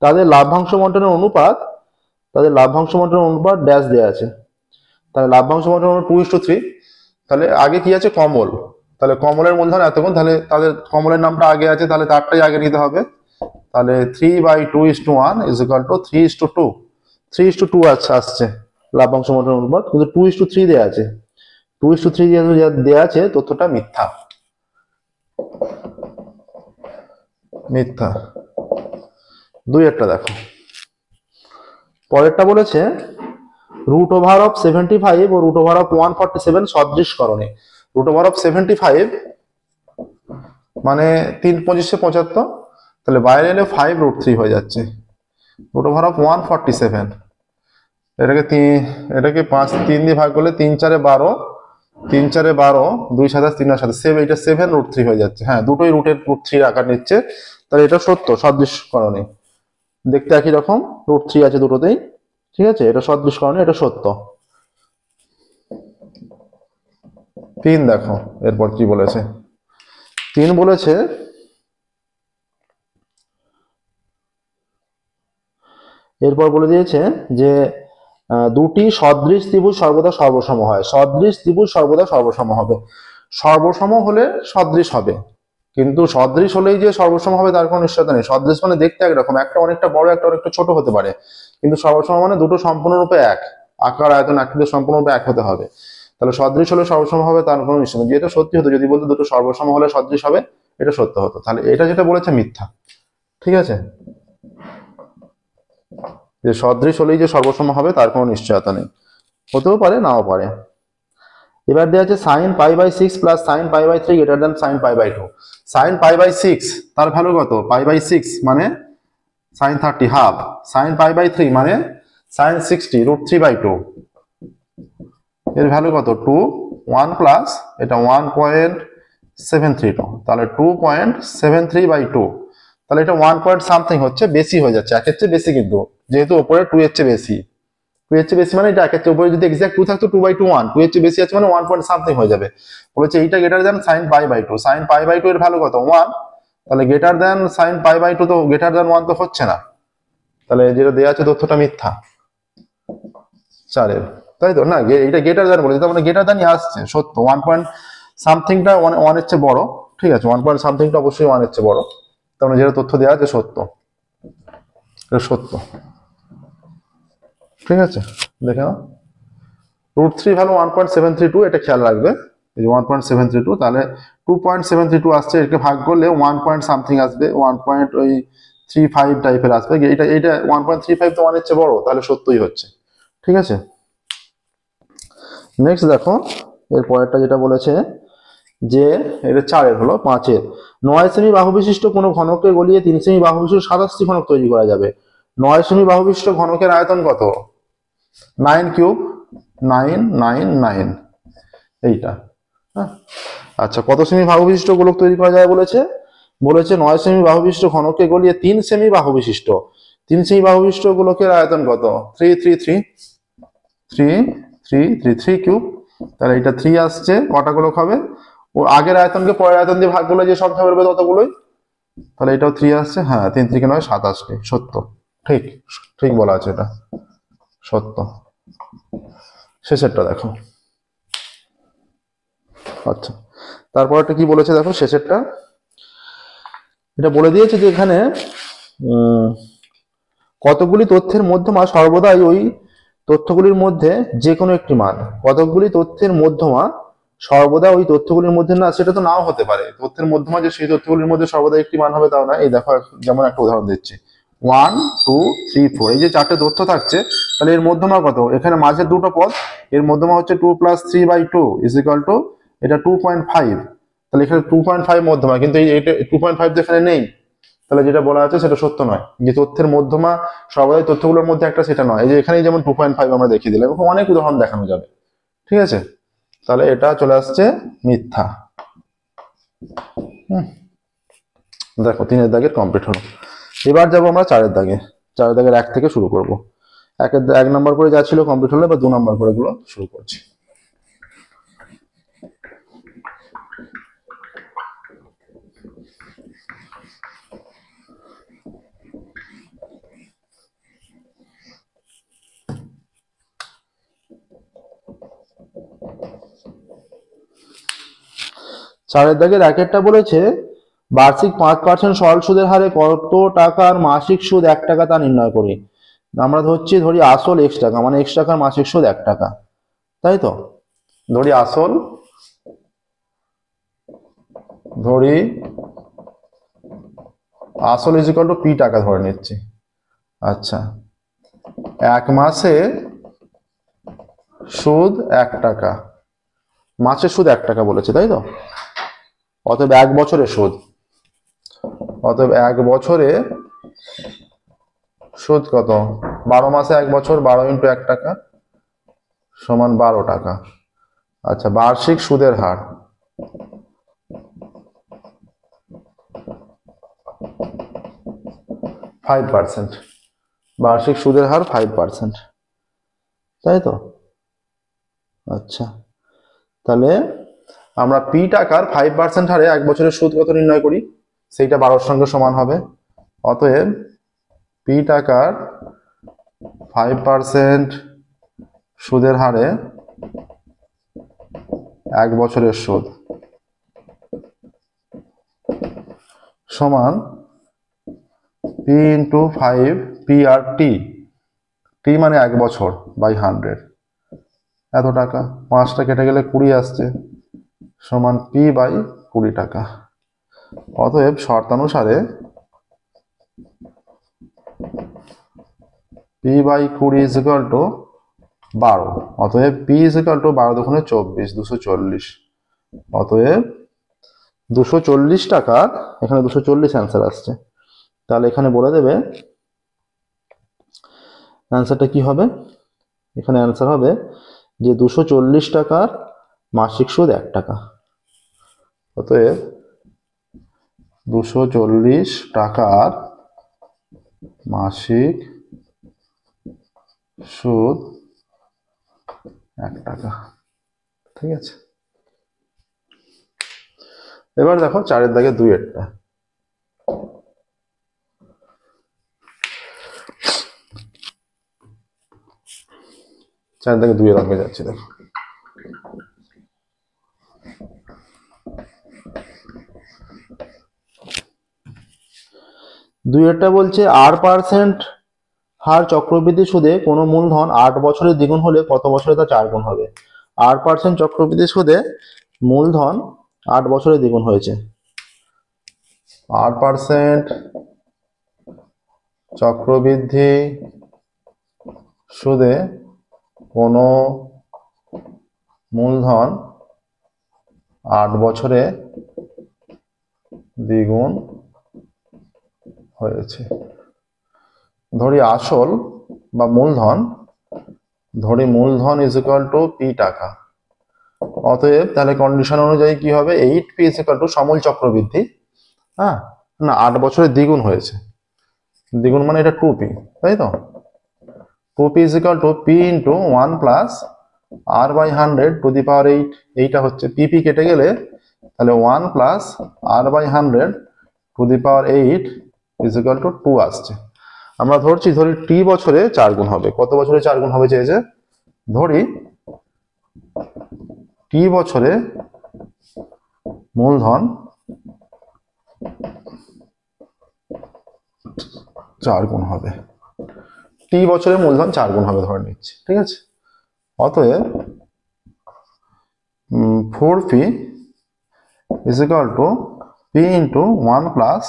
তাদের লাভ্যাংশ বন্টনের অনুপাত ড্যাশ দেওয়া আছে। তাহলে লাভ্যাংশ বন্টন 2:3। তাহলে আগে কি আছে? কমল। তাহলে কমলের মূলধন এত গুণ, তাহলে তাদের কমলের নামটা আগে আছে, তাহলে তারটাই আগে নিতে হবে। তাহলে 3/2:1 = 3:2। 3:2 আসছে লাভ্যাংশ বন্টন অনুপাত, কিন্তু 2:3 দেওয়া আছে। 2:3 দেওয়া আছে, তথ্যটা মিথ্যা। মিথ্যা। দুইয়েরটা দেখো। পরেরটা বলেছে √75 ও √147 সদৃশকরণে। √75 মানে 3×25 75, তাহলে বাইরে এলে 5√3 হয়ে যাচ্ছে। √147 এটাকে 3 দিয়ে ভাগ করলে 3×4 = 12, 3×4 = 12, 2×7 3×7 এটা 7√3 হয়ে যাচ্ছে। হ্যাঁ, দুটোই √3 আকার নিচ্ছে, তাহলে এটা সত্য সদৃশকরণে। দেখতে একই রকম, √3 আছে দুটোতেই, ঠিক আছে? এটা সদৃশকরণে, এটা সত্য। 3 দেখো এরপর কি বলেছে। 3 বলেছে এরপর বলে দিয়েছে যে দুটি সদৃশ ত্রিভুজ সর্বদা সর্বসম হয়। সদৃশ ত্রিভুজ সর্বদা সর্বসম হবে। সর্বসম হলে সদৃশ হবে, কিন্তু সদৃশ হলেই যে সর্বসম হবে তার কোনো নিশ্চয়তা নেই। সদৃশ মানে দেখতে একরকম, একটা অনেকটা বড়, একটা অনেকটা ছোট হতে পারে, কিন্তু সর্বসম মানে দুটো সম্পূর্ণরূপে এক, আকার আয়তন আকৃতি সম্পূর্ণরূপে এক হতে হবে। তাহলে সদৃশ হলে সর্বসম হবে তার কোনো নিশ্চয়তা নেই। যেটা সত্যি হতো যদি বলতো দুটো সর্বসম হলে সদৃশ হবে, এটা সত্য হতো। তাহলে এটা যেটা বলেছে মিথ্যা, ঠিক আছে? যে সদৃশ হলেই যে সর্বসম হবে তার কোনো নিশ্চয়তা নেই, হতেও পারে নাও পারে। এবার দেওয়া আছে sin π/6 + sin π/3 > sin π/2। sin π/6 তার ভ্যালু কত? π/6 মানে sin 30 হাফ, sin π/3 মানে sin 60 √3/2। এর ভ্যালু কত? 2, 1 প্লাস এটা 1.732, তাহলে 2.73/2। তাহলে এটা 1 পয়েন্ট সামথিং হচ্ছে, বেশি হয়ে যাচ্ছে, একের চেয়ে বেশি, কিন্তু যেহেতু উপরে 2 এর চেয়ে বেশি, 2 এর চেয়ে বেশি মানে এটা একের চেয়ে উপরে যদি এক্সাক্ট 2 থাকতো 2/2 1, 2 এর চেয়ে বেশি আছে মানে 1 পয়েন্ট সামথিং হয়ে যাবে। বলেছে এইটা গ্রেটার দ্যান sin π/2। sin π/2 এর ভ্যালু কত? 1। তাহলে গ্রেটার দ্যান sin π/2 তো গ্রেটার দ্যান 1 তো হচ্ছে না, তাহলে যেটা দেওয়া আছে তথ্যটা মিথ্যা 4 এর, তাই তো? না, এটা গ্রেটার দ্যান বলেছে, তার মানে গ্রেটার দ্যানই আসছে, সত্য। 1 পয়েন্ট সামথিংটা 1 এর চেয়ে বড়, ঠিক আছে? 1 পয়েন্ট সামথিংটা অবশ্যই 1 এর চেয়ে বড়, তার মানে যেটা তথ্য দেওয়া আছে সত্য, এটা সত্য, ঠিক আছে? দেখে নাও। √3 ভ্যালু 1.732, এটা খেয়াল রাখবে, এই যে 1.732, তাহলে 2.732 আসছে, এটাকে ভাগ করলে 1 পয়েন্ট সামথিং আসবে, 1.35 টাইপের আসবে। এটা 1.35 তো 1 এর চেয়ে বড়, তাহলে সত্যই হচ্ছে, ঠিক আছে? নেক্সট দেখো, এর পরেরটা যেটা বলেছে যে এটা 4 এর হলো 5 এর 9 সেমি বাহু বিশিষ্ট কোনো ঘনককে গলিয়ে 3 সেমি বাহু বিশিষ্ট 27টি ঘনক তৈরি করা যাবে। 9 সেমি বাহু বিশিষ্ট ঘনকের আয়তন কত? 9³ 999 এইটা। হ্যাঁ, আচ্ছা, কত সেমি বাহু বিশিষ্ট গোলক তৈরি করা যায় বলেছে? 9 সেমি বাহু বিশিষ্ট ঘনককে গলিয়ে 3 সেমি বাহু বিশিষ্ট 3 সেমি বাহু বিশিষ্ট গোলকের আয়তন কত? 3 কিউব। তাহলে এটা 3 আসছে, কটা গোলক হবে? ও আগের আয়তনকে পরের আয়তন দিয়ে ভাগ করলে যে সংখ্যা বেরোবে ততগুলোই, তাহলে এটাও 3 আসছে। হ্যাঁ, 3 3 9 27টি, সত্য, ঠিক, ঠিক বলা আছে, এটা সত্য। শেষেরটা দেখো। আচ্ছা, তারপরটা কি বলেছে দেখো, শেষেরটা এটা বলে দিয়েছে যে এখানে কতগুলি তথ্যের মধ্যমা সর্বদাই ওই তথ্যগুলির মধ্যে যে কোনো একটি মান। কতকগুলি তথ্যের মধ্যমা সর্বদা ওই তথ্যগুলির মধ্যে না, সেটা তো নাও হতে পারে। তথ্যের মধ্যমা যে সেই তথ্যগুলির মধ্যে সর্বদা একটি মান হবে তাও না। এই দেখো, যেমন একটা উদাহরণ দিচ্ছি, 1 2 3 4, এই যে 4টে তথ্য থাকছে, তাহলে এর মধ্যমা কত? এখানে মাঝের দুটো পদ, এর মধ্যমা হচ্ছে 2 + 3/2 = এটা 2.5। তাহলে এখানে 2.5 মধ্যমা, কিন্তু এই 2.5 তো এখানে নেই, তাহলে যেটা বলা আছে সেটা সত্য নয়। যে তথ্যের মধ্যমা সর্বদাই তথ্যগুলোর মধ্যে একটা, সেটা নয়। এই যে এখানে যেমন 2.5 আমরা দেখিয়ে দিলাম, এরকম অনেক উদাহরণ দেখানো যাবে, ঠিক আছে? তাহলে এটা চলে আসছে মিথ্যা। দেখো 3 এর দাগের কমপ্লিট হলো। এবার যাবো আমরা 4 এর দাগে। 4 এর দাগের 1 থেকে শুরু করব। এক নম্বর করে যা ছিল কমপ্লিট হলো, বা 2 নম্বর করে গুলো শুরু করছি। চারের দাগের একেরটা বলেছে বার্ষিক 5% সরল সুদের হারে কত টাকার মাসিক সুদ 1 টাকা তা নির্ণয় করি। আমরা ধরি আসল x টাকা, মানে x টাকার মাসিক সুদ 1 টাকা, তাই তো? ধরি আসল ইজিক্যাল টু পি টাকা ধরে নিচ্ছি। আচ্ছা, 1 মাসে সুদ 1 টাকা, মাসের সুদ 1 টাকা বলেছে, তাই তো? অতএব 1 বছরের সুদ, অতএব 1 বছরে সুদ কত? 12 মাসে 1 বছর, 12 × 1 টাকা সমান 12 টাকা। আচ্ছা, বার্ষিক সুদের হার %, বার্ষিক সুদের হার 5%, তাই তো? আচ্ছা, তাহলে আমরা পি টাকার 5% হারে 1 বছরের সুদ কত নির্ণয় করি, সেইটা 12 সঙ্গে সমান হবে। অতএব পি টাকার 5% সুদের হারে 1 বছরের সুদ সমান পি × 5, পি আর টি, টি মানে 1 বছর বাই 100, এত টাকা। 5টা কেটে গেলে 20 আসছে, সমান পি বাই 20 টাকা। অতএব শর্তানুসারে পি বাই 20 ইজিক্যাল টু 12। অতএব পি ইজিক্যাল টু 12 দুগুণে 24, 240। অতএব 240 টাকার, এখানে 240 অ্যান্সার আসছে। তাহলে এখানে বলে দেবে অ্যান্সারটা কি হবে। এখানে অ্যান্সার হবে যে 240 টাকার মাসিক সুদ 1 টাকা। অতএব 240 টাকার মাসিক সুদ 1 টাকা, ঠিক আছে? এবার দেখো 4এর দাগে 2-এরটা। চার দাগে 2-এর অঙ্কে যাচ্ছি, দেখো। দুইটা বলছে R% হার চক্রবৃদ্ধি সুদে কোনো মূলধন 8 বছরে দ্বিগুণ হলে কত বছরে তা 4 গুণ হবে। R% চক্রবৃদ্ধি সুদে মূলধন 8 বছরে দ্বিগুণ হয়েছে। R% চক্রবৃদ্ধি সুদে কোনো মূলধন 8 বছরে দ্বিগুণ হয়েছে। ধরি আসল বা মূলধন, ধরি মূলধন ইজিক্যাল টু পি টাকা। অতএব তাহলে কন্ডিশন অনুযায়ী কি হবে, 8p ইজিক্যাল টু সমূল চক্রবৃদ্ধি, হ্যাঁ না 8 বছরে দ্বিগুণ হয়েছে, দ্বিগুণ মানে এটা 2p, তাই তো? 2p is equal to p × 1 plus r/100 to the power 8। এইটা হচ্ছে pp, কেটে গেলে তাহলে 1 plus r/100 to the power 8 is equal to 2 আসছে। আমরা ধরি t বছরে 4 গুণ হবে। কত বছরে 4 গুণ হবে চেয়েছে? ধরি t বছরে মূলধন 4 গুণ হবে, t বছরে মূলধন 4 গুণ হবে ধরে নিচ্ছি, ঠিক আছে? অতএব 4p is equal to p × 1 plus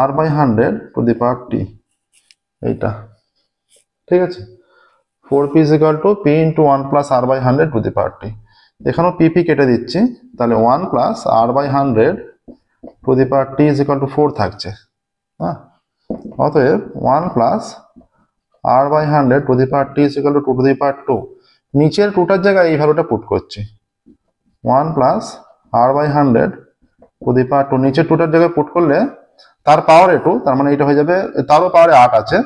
r/100 to the power t, এইটা, ঠিক আছে? 4p is equal to p × 1 plus r/100 to the power t। এখানেও pp কেটে দিচ্ছি, তাহলে 1 plus r/100 to the power t is equal to 4 থাকছে, হ্যাঁ? অতএব 1 plus r/100 to the power t is equal to 2 to the power 2। নিচের 2টার জায়গায় এই ভ্যালুটা পুট করছি, 1 plus r/100 to the power 2। নিচের 2টার জায়গায় পুট করলে তার পাওয়ারে 2, তার মানে এটা হয়ে যাবে, তারও পাওয়ারে 8 আছে,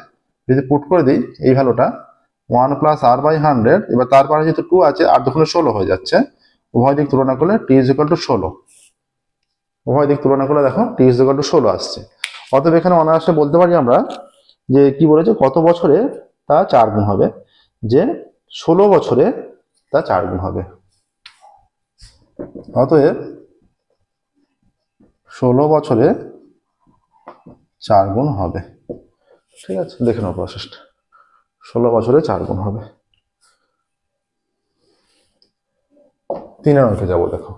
যদি পুট করে দিই এই ভ্যালুটা 1 প্লাস আর বাই 100, এবার তারপরে যেহেতু 2 আছে আর দুগুণে 16 হয়ে যাচ্ছে, উভয় দিক তুলনা করলে টি ইজ ইকুয়াল টু 16, উভয় দিক তুলনা করলে দেখো টি ইজ ইকুয়াল টু 16 আসছে। অতএব এখানে অনায়াসে বলতে পারি আমরা যে কি বলেছে, কত বছরে তা 4 গুণ হবে, যে 16 বছরে তা 4 গুণ হবে। অতএব 16 বছরে 4 গুণ হবে। ঠিক আছে, দেখে নাও প্রসেসটা, 16 বছরে 4 গুণ হবে। 3 অঙ্কে যাবো। দেখো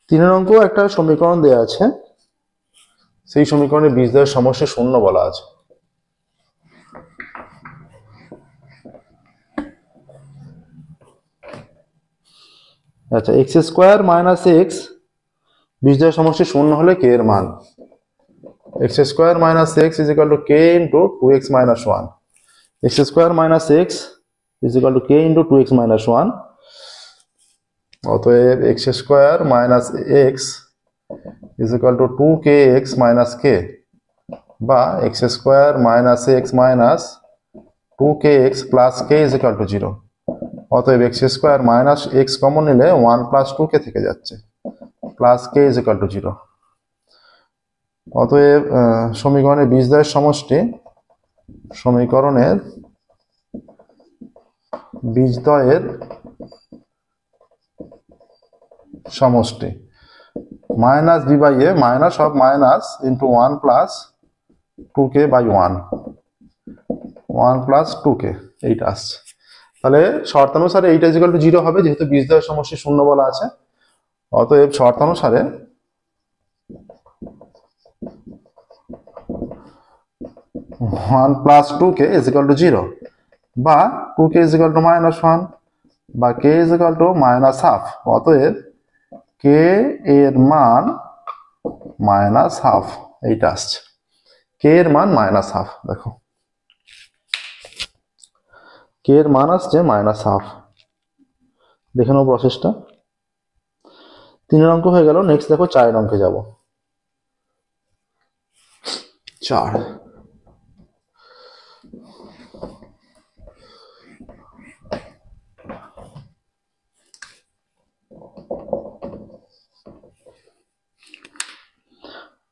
3 অঙ্ক একটা সমীকরণ দেওয়া আছে, সেই সমীকরণে বীজদ্বয়ের সমষ্টি শূন্য বলা আছে। আচ্ছা, এক্স স্কোয়ার মাইনাস এক্স বীজদ্বয়ের সমষ্টি শূন্য হলে কে এর মান, X square minus X is equal to K into 2x minus 1, X square minus X is equal to K into 2x minus 1। অতএব X square minus X is equal to 2kx minus K, বা X square minus X minus 2kx plus K is equal to 0। অতএব X square minus X common নিলে 1 plus 2k থেকে যাচ্ছে, plus K is equal to 0। অতএব সমীকরণের বীজদ্বয়ের সমষ্টি, সমীকরণের বীজদ্বয়ের সমষ্টি minus B by A minus of minus into 1 plus 2k by 1 plus 2k, এইটা আসছে। তাহলে শর্তানুসারে এইটা ইজ ইকুয়াল টু 0 হবে, যেহেতু বীজদ্বয়ের সমষ্টি শূন্য বলা আছে। অতএব শর্তানুসারে 1 plus 2k is equal to 0, বা 2k is equal two minus 1, বা k is equal two minus half. অতএব k এর মান মাইনাস হাফ, এইটা আসছে, k এর মান মাইনাস হাফ। দেখো k এর মান আসছে মাইনাস হাফ। দেখে নাও প্রসেসটা। 3 অঙ্ক হয়ে গেল। নেক্সট দেখো 4 অঙ্কে যাব। 4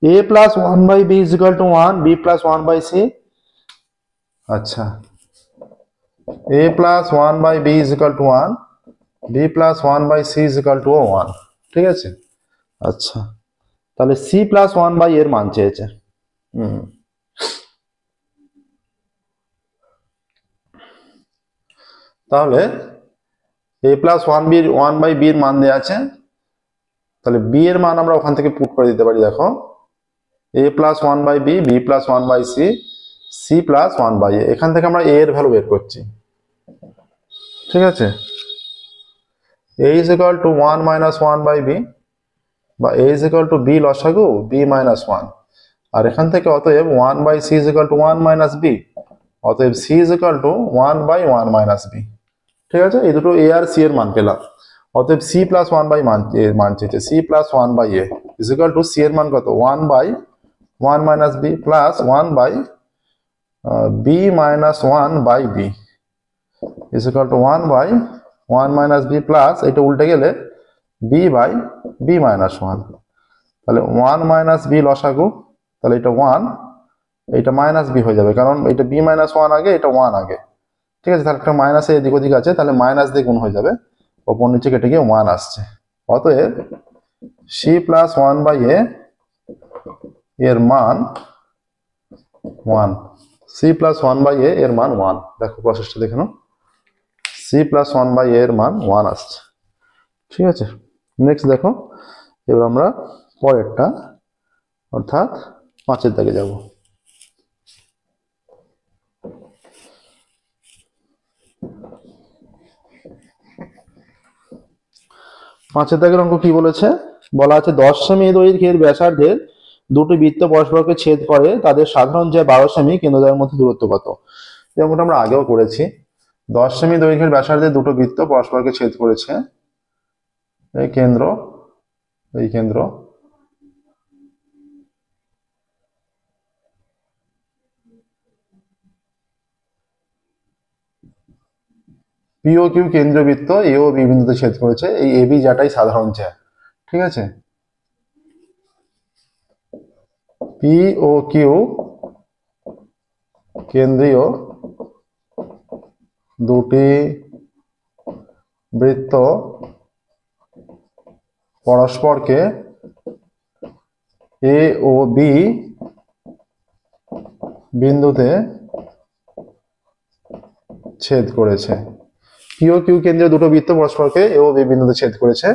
a plus 1 by b is equal to 1, b plus 1 by c। আচ্ছা, a plus 1 by b is equal to 1, b plus 1 by c is equal to 1। ঠিক আছে, আচ্ছা তাহলে c plus 1 by এর মান চেয়েছে। তাহলে a plus 1 by b এর মান দেওয়া আছে, তাহলে b এর মান আমরা ওখান থেকে পুট করে দিতে পারি। দেখো a plus 1 by b, b plus 1 by c, c plus 1 by a, এখান থেকে আমরা a এর ভ্যালু বের করছি। ঠিক আছে, a is equal to 1 minus 1 by b, বা a is equal to b লসাগু b minus 1, আর এখান থেকে অতএব 1 by c is equal to 1 minus b, অতএব c is equal to 1 by 1 minus b। ঠিক আছে, এই দুটো a আর c এর মান পেলাম। অতএব c plus 1 by মান চেয়েছে, c plus 1 by a is equal to c এর মান কত, 1 by 1 minus b plus 1 by b minus 1 by b is equal to 1 by 1 minus b plus এটা উল্টে গেলে b by b minus 1। তাহলে 1 minus b লসাগু, তাহলে এটা 1, এটা মাইনাস b হয়ে যাবে, কারণ এটা b minus 1 আগে, এটা 1 আগে। ঠিক আছে, তাহলে একটা মাইনাস এদিক ওদিক আছে, তাহলে মাইনাস দিয়ে গুণ হয়ে যাবে, ওপর নিচে কেটে গিয়ে 1 আসছে। অতএব c plus 1 by a এর মান 1, c plus 1 by a এর মান 1। দেখো প্রসেসটা দেখে নাও, c plus 1 by a এর মান 1 আসছে। ঠিক আছে, নেক্সট দেখো, এবার আমরা পরেরটা অর্থাৎ 5 দাগে যাব। 5 দাগের অঙ্ক কি বলেছে, বলা আছে 10 সেমি দৈর্ঘ্যের ব্যাসার্ধের দুটি বৃত্ত পরস্পরকে ছেদ করে, তাদের সাধারণ যে 12 সেমি কেন্দ্রদ্বয়ের মধ্যে দূরত্ব কত। এই অঙ্কটা আমরা আগেও করেছি। 10 সেমি দৈর্ঘ্যের ব্যাসার্ধের দুটো বৃত্ত পরস্পরকে ছেদ করেছে, এই কেন্দ্র পি ও কিউ কেন্দ্রীয় বৃত্ত এ ও বি বিন্দুতে ছেদ করেছে, এই এ বি যাটাই সাধারণ জ্যা। ঠিক আছে, পি ও কিউ কেন্দ্রীয় দুটি বৃত্ত পরস্পরকে এ ও বি বিন্দুতে ছেদ করেছে। পি ও কিউ কেন্দ্রীয় দুটো বৃত্ত পরস্পরকে এ ও বি বিন্দুতে ছেদ করেছে।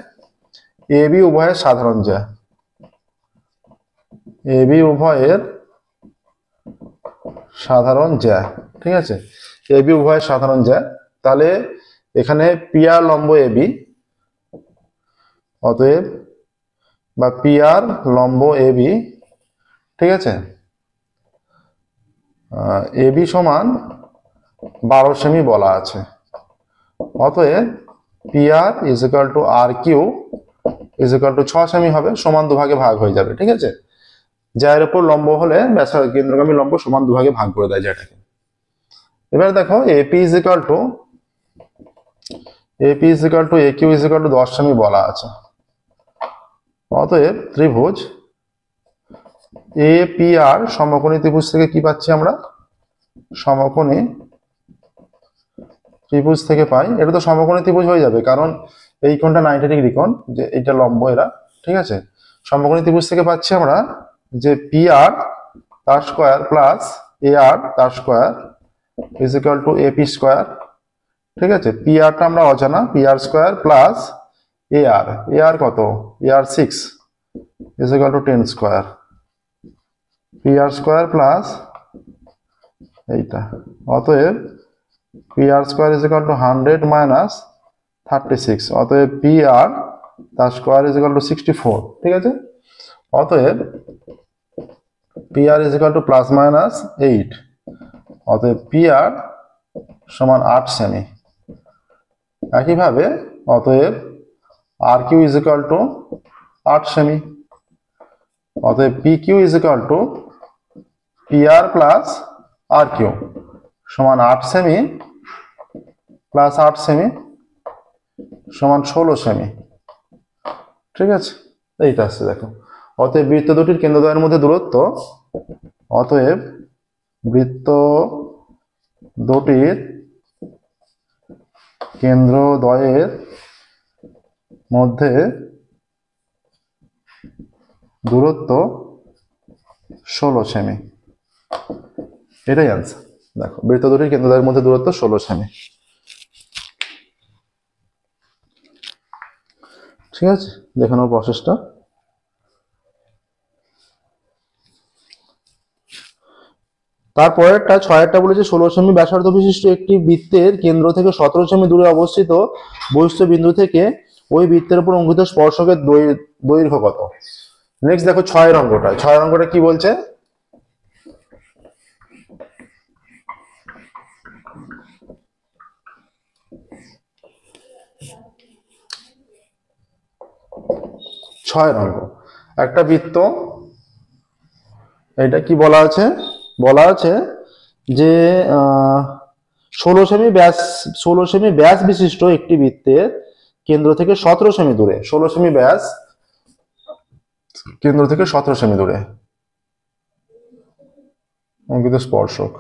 এ বি উভয়ের সাধারণ জ্যা, এ বি উভয়ের সাধারণ জ্যা। ঠিক আছে, এ বি উভয়ের সাধারণ জ্যা। তাহলে এখানে পি আর লম্ব এ বি, অতএব বা পি আর লম্ব এ বি, ঠিক আছে, এ বি সমান 12 সেমি বলা আছে। অতএব P R is equal to R Q is equal to 6 সেমি হবে, সমান দুভাগে ভাগ হয়ে যাবে। ঠিক আছে, যার উপর লম্ব হলে ব্যাসার্ধ কেন্দ্রগামী লম্ব সমান দুভাগে ভাগ করে দেয় যেটাকে। এবার দেখো A P is equal to A Q is equal to 10 সেমি বলা আছে। অতএব ত্রিভুজ এ পি আর সমকোণী ত্রিভুজ থেকে কি পাচ্ছি আমরা? সমকোণী ত্রিভুজ থেকে পাই, এটা তো সমকোণী ত্রিভুজ হয়ে যাবে, কারণ এই কোণটা 90 ডিগ্রি কোণ, যে এটা লম্ব এরা। ঠিক আছে, সমকোণী ত্রিভুজ থেকে পাচ্ছি আমরা যে পি আর তার স্কোয়ার প্লাস এ আর তার square is equal to A P square. ঠিক আছে, পি আরটা আমরা অজানা, P R square plus A R কত? A R 6 is equal to 10 square, P R square plus এইটা। অতএব P R square is equal to 100 minus 36, অতএব পি আর তার স্কোয়ার ইজ ইকুয়াল টু 64। ঠিক আছে, অতএব P R is equal to plus minus 8, অতএব P R সমান 8 সেমি। একইভাবে অতএব R Q is equal to 8 সেমি, অতএব P Q is equal to P R plus R Q সমান 8 সেমি প্লাস 8 সেমি সমান 16 সেমি। ঠিক আছে, এইটা আসছে দেখো। অতএব বৃত্ত দুটির কেন্দ্রদ্বয়ের মধ্যে দূরত্ব, অতএব বৃত্ত দুটির কেন্দ্রদ্বয়ের মধ্যে দূরত্ব 16 সেমি। এটাই আনসার। দেখো, বৃত্ত দুটির কেন্দ্রদ্বয়ের মধ্যে দূরত্ব 16 সেমি। ঠিক আছে, দেখে নাও প্রসেসটা। তারপরেরটা 6 বলেছে 16 সেমি ব্যাসার্ধ বিশিষ্ট একটি বৃত্তের কেন্দ্র থেকে 17 সেমি দূরে অবস্থিত বহিঃস্থ বিন্দু থেকে ওই বৃত্তের উপর অঙ্কিত স্পর্শকের দৈর্ঘ্য কত? নেক্সট দেখো 6 অঙ্কটা কি বলছে? ছয়ের অঙ্ক, একটা বৃত্ত, এটা কি বলা আছে? বলা আছে যে 16 সেমি ব্যাস বিশিষ্ট একটি বৃত্তের কেন্দ্র থেকে 17 সেমি দূরে, 16 সেমি ব্যাস কেন্দ্র থেকে 17 সেমি দূরে অঙ্কিত স্পর্শক।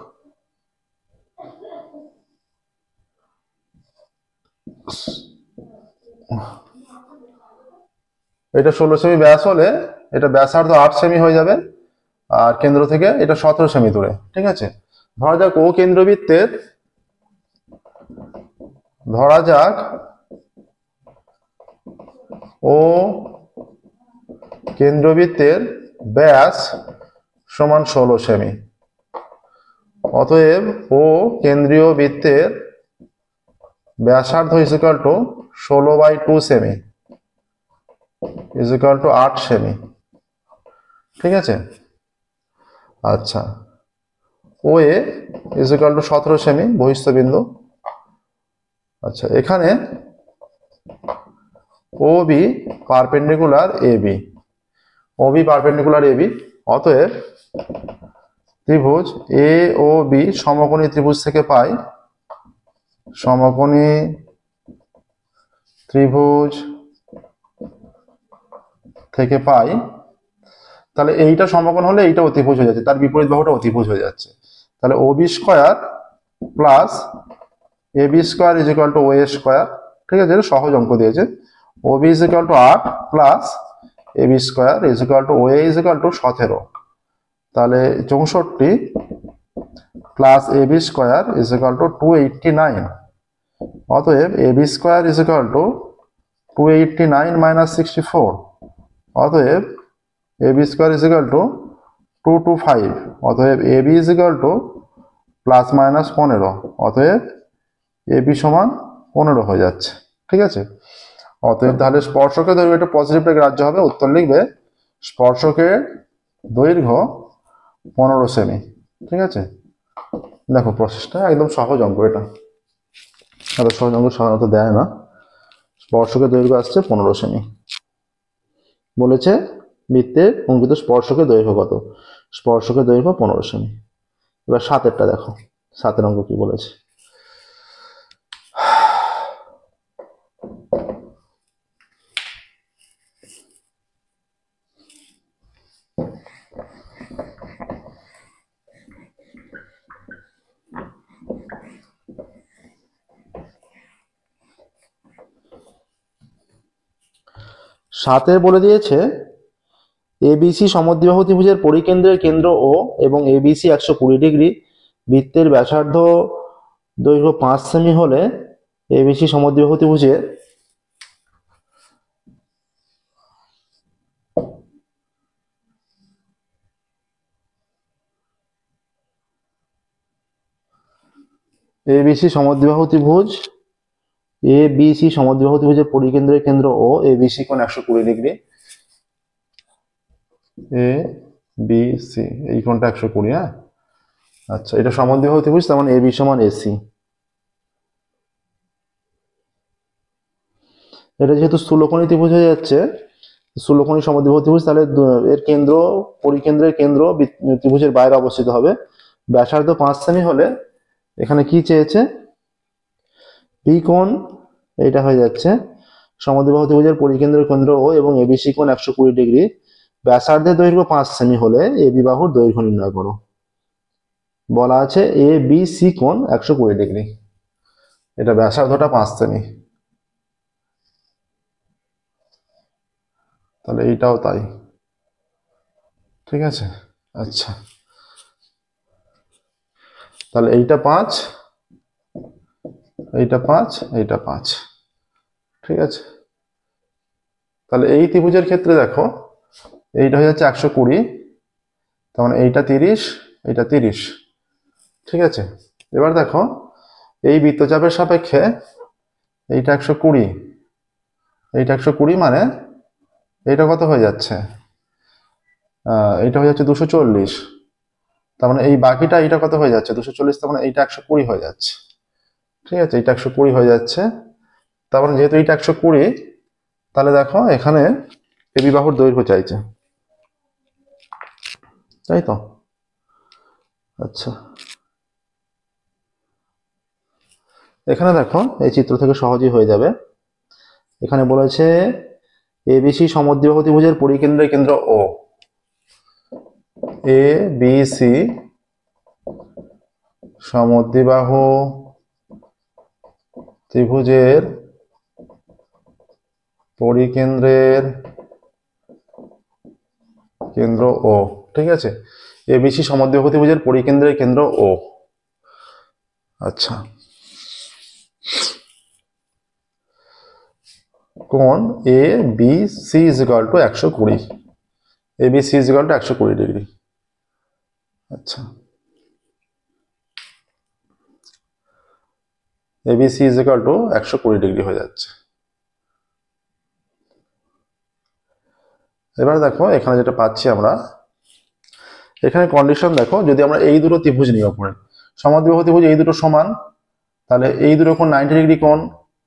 এটা 16 সেমি ব্যাস হলে এটা ব্যাসার্ধ 8 সেমি হয়ে যাবে, আর কেন্দ্র থেকে এটা 17 সেমি দূরে। ঠিক আছে, ধরা যাক ও কেন্দ্রবৃত্তের ব্যাস সমান 16 সেমি। অতএব ও কেন্দ্রীয় বৃত্তের ব্যাসার্ধ is equal two 16/2 semi is equal to 8 semi. ঠিক আছে, আচ্ছা, ও এ ইজ ইকুয়াল টু 17 সেমি বহিঃস্থ বিন্দু। আচ্ছা, এখানে ও বি পারপেন্ডিকুলার এ বি, অতএব ত্রিভুজ এ ও বি সমকোণী ত্রিভুজ থেকে পাই সমকোণী ত্রিভুজ থেকে পাই, তাহলে এইটা সমকোণ হলে এইটা অতিভুজ হয়ে যাচ্ছে, তার বিপরীত বাহুটা অতিভুজ হয়ে যাচ্ছে। তাহলে OB square plus AB square is equal two OA square. ঠিক আছে, এটা সহজ অঙ্ক দিয়েছে। OB is equal to 8 plus AB square is equal two OA is equal two 17। তাহলে 64 plus AB square is equal two 289। অতএব AB square is equal two 289 minus 64। অতএব AB square is equal two 225। অতএব AB is equal to plus minus 15। অতএব AB সমান 15 হয়ে যাচ্ছে। ঠিক আছে, অতএব তাহলে স্পর্শকের দৈর্ঘ্য, এটা পজিটিভটা গ্রাহ্য হবে, উত্তর লিখবে স্পর্শকের দৈর্ঘ্য 15 সেমি। ঠিক আছে, দেখো প্রসেসটা একদম সহজ অঙ্ক, এটা এত সহজ অঙ্ক সাধারণত দেয় না। স্পর্শকের দৈর্ঘ্য আসছে 15 সেমি। বলেছে বৃত্তের অঙ্কিত স্পর্শকের দৈর্ঘ্য কত? স্পর্শকের দৈর্ঘ্য 15 সেমি। এবার 7এরটা দেখো, 7এর অঙ্ক কি বলেছে। সাথে বলে দিয়েছে ABC সমদ্বিবাহু ত্রিভুজের পরিকেন্দ্রের কেন্দ্র O এবং ABC 120 ডিগ্রি, বৃত্তের ব্যাসার্ধ দৈর্ঘ্য 5 সেমি হলে ABC সমদ্বিবাহু ত্রিভুজের ABC সমদ্বিবাহু ত্রিভুজের পরিকেন্দ্রের কেন্দ্র O, ABC কোণ 120 ডিগ্রি, ABC এই কোণটা 120। হ্যাঁ, আচ্ছা, এটা সমদ্বিবাহু ত্রিভুজ, তার মানে AB সমান AC। এটা যেহেতু স্থূলকোণী ত্রিভুজ হয়ে যাচ্ছে, স্থূলকোণী সমদ্বিবাহু ত্রিভুজ, তাহলে এর কেন্দ্র, পরিকেন্দ্রের কেন্দ্র ত্রিভুজের বাইরে অবস্থিত হবে। ব্যাসার্ধ 5 সেমি হলে এখানে কি চেয়েছে? B কোণ, এইটা হয়ে যাচ্ছে সমদ্বিবাহু ত্রিভুজের পরিকেন্দ্রের কেন্দ্র O এবং ABC কোণ 120 ডিগ্রি, ব্যাসার্ধের দৈর্ঘ্য 5 সেমি হলে AB বাহুর দৈর্ঘ্য নির্ণয় করো। বলা আছে ABC কোণ 120 ডিগ্রি, এটা ব্যাসার্ধটা 5 সেমি, তাহলে এইটাও তাই। ঠিক আছে, আচ্ছা, তাহলে এইটা 5, এইটা 5, এইটা 5। ঠিক আছে, তাহলে এই ত্রিভুজের ক্ষেত্রে দেখো এইটা হয়ে যাচ্ছে 120, তার মানে এইটা 30, এইটা 30। ঠিক আছে, এবার দেখো এই বৃত্তচাপের সাপেক্ষে এইটা 120, এইটা 120, মানে এইটা কত হয়ে যাচ্ছে? এইটা হয়ে যাচ্ছে 240। তার মানে এই বাকিটা এইটা কত হয়ে যাচ্ছে? 240, তার মানে এইটা 120 হয়ে যাচ্ছে। ঠিক আছে, এইটা 120 হয়ে যাচ্ছে। তার মানে যেহেতু এইটা 120, তাহলে দেখো এখানে AB বাহুর দৈর্ঘ্য চাইছে, তাই তো? আচ্ছা, এখানে দেখো এই চিত্র থেকে সহজেই হয়ে যাবে। এখানে বলেছে ABC সমদ্বিবাহু ত্রিভুজের পরিকেন্দ্রের কেন্দ্র O, ABC সমদ্বিবাহু ত্রিভুজের পরিকেন্দ্রের কেন্দ্র O। ঠিক আছে, ABC সমদ্বিবাহু ত্রিভুজের পরিকেন্দ্রের কেন্দ্র O। আচ্ছা, কোণ ABC is equal to 120, ABC is equal to 120 degree. আচ্ছা, ABC is equal to 120 degree হয়ে যাচ্ছে। এবার দেখো এখানে যেটা পাচ্ছি আমরা, এখানে কন্ডিশন দেখো, যদি আমরা এই দুটো ত্রিভুজ নিই ওপরে, সমদ্বিবাহু ত্রিভুজ এই দুটো সমান, তাহলে এই দুটো কোণ 90 ডিগ্রি কোণ।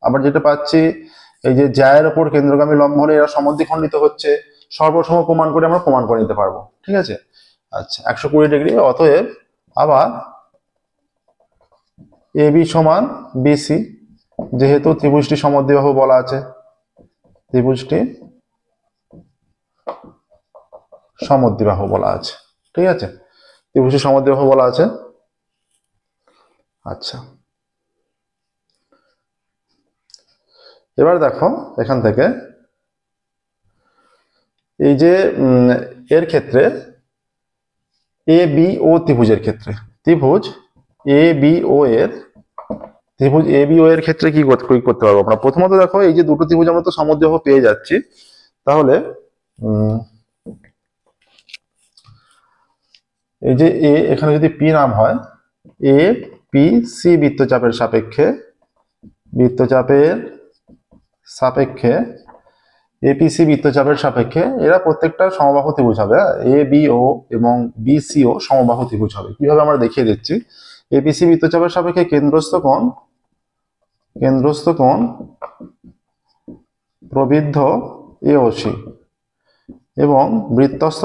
আবার যেটা পাচ্ছি, এই যে জ্যায়ের ওপর কেন্দ্রগামী লম্ব হলে এরা সমদ্বিখণ্ডিত হচ্ছে, সর্বসম প্রমাণ করে আমরা প্রমাণ করে নিতে পারবো। ঠিক আছে, আচ্ছা, 120 ডিগ্রি। অতএব আবার AB সমান BC, যেহেতু ত্রিভুজটি সমদ্বিবাহু বলা আছে, ত্রিভুজটি সমদ্বিবাহু বলা আছে, ঠিক আছে, ত্রিভুজটি সমদ্বিবাহু বলা আছে। আচ্ছা, এবার দেখো এখান থেকে এই যে এর ক্ষেত্রে ABO ত্রিভুজের ক্ষেত্রে, ত্রিভুজ ABO এর ক্ষেত্রে কি করতে পারবো আমরা? প্রথমত দেখো এই যে দুটো ত্রিভুজ আমরা তো সমদ্বিবাহু পেয়ে যাচ্ছি, তাহলে এই যে এ এখানে যদি পি নাম হয়, এ পি সি বৃত্তচাপের সাপেক্ষে এপিসি বৃত্তচাপের সাপেক্ষে এরা প্রত্যেকটা সমবাহু ত্রিভুজ হবে। এ বি ও এবং বিসিও সমবাহু ত্রিভুজ হবে। কিভাবে আমরা দেখিয়ে দিচ্ছি। এপিসি বৃত্তচাপের সাপেক্ষে কেন্দ্রস্থ কোণ প্রবৃদ্ধ এওসি এবং বৃত্তস্থ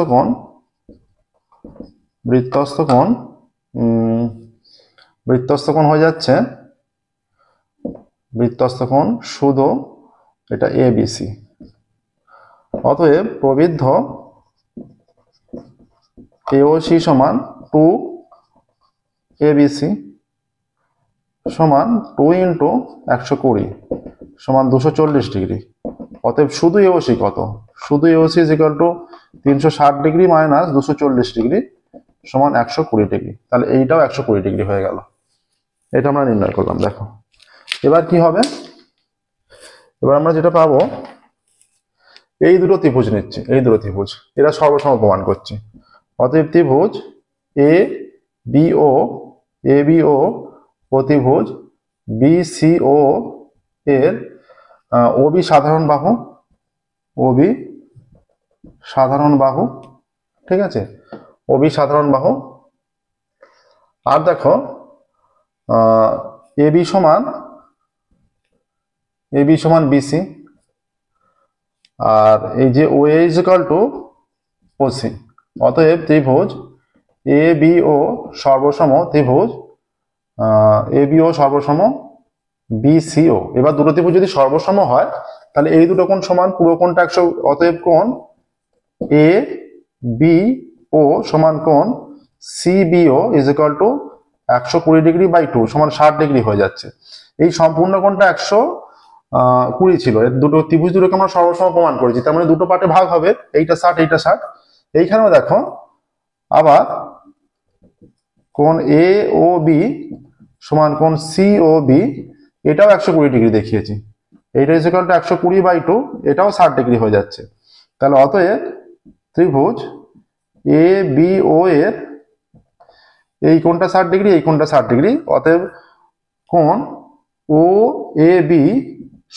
কোণ হয়ে যাচ্ছে, বৃত্তস্থ কোণ শুধু এটা এবিসি। অতএব প্রবৃদ্ধ এওসি সমান 2 এবিসি সমান 2 ইন্টু 120 সমান 240 ডিগ্রি। অতএব শুধু এওসি কত? শুধু AOC is equal two 360 degree minus 240 degree সমান 120 ডিগ্রি। তাহলে এইটাও 120 ডিগ্রি হয়ে গেল। এটা আমরা নির্ণয় করলাম। দেখো এবার কি হবে, এবার আমরা যেটা পাবো, এই দুটো ত্রিভুজ নিচ্ছি, এই দুটো ত্রিভুজ এরা সর্বসম প্রমাণ করছে। অতএব ত্রিভুজ ABO প্রতিভুজ BCO এর OB সাধারণ বাহু, ঠিক আছে, OB সাধারণ বাহু। আর দেখো AB সমান BC, আর এই যে OA is equal two OC। অতএব ত্রিভুজ ABO সর্বসম BCO। এবার দুটো ত্রিভুজ যদি সর্বসম হয় তাহলে এই দুটো কোণ সমান, পুরো কোণটা 100। অতএব কোণ ABO সমান কোণ CBO is equal to 120 degree by 2 সমান 60 ডিগ্রি হয়ে যাচ্ছে। এই সম্পূর্ণ কোণটা 120 ছিল, এর দুটো ত্রিভুজ দুটোকে আমরা সর্বসম প্রমাণ করেছি, তার মানে দুটো পার্টে ভাগ হবে, এইটা 60 এইটা 60। এইখানেও দেখো আবার কোণ AOB সমান কোণ COB, এটাও 120 ডিগ্রি দেখিয়েছি, এইটা ইজ ইকুয়াল টু 120 বাই 2, এটাও 60 ডিগ্রি হয়ে যাচ্ছে। তাহলে অতএব ত্রিভুজ ABO এর এই কোণটা 60 ডিগ্রি, এই কোণটা 60 ডিগ্রি। অতএব কোণ OAB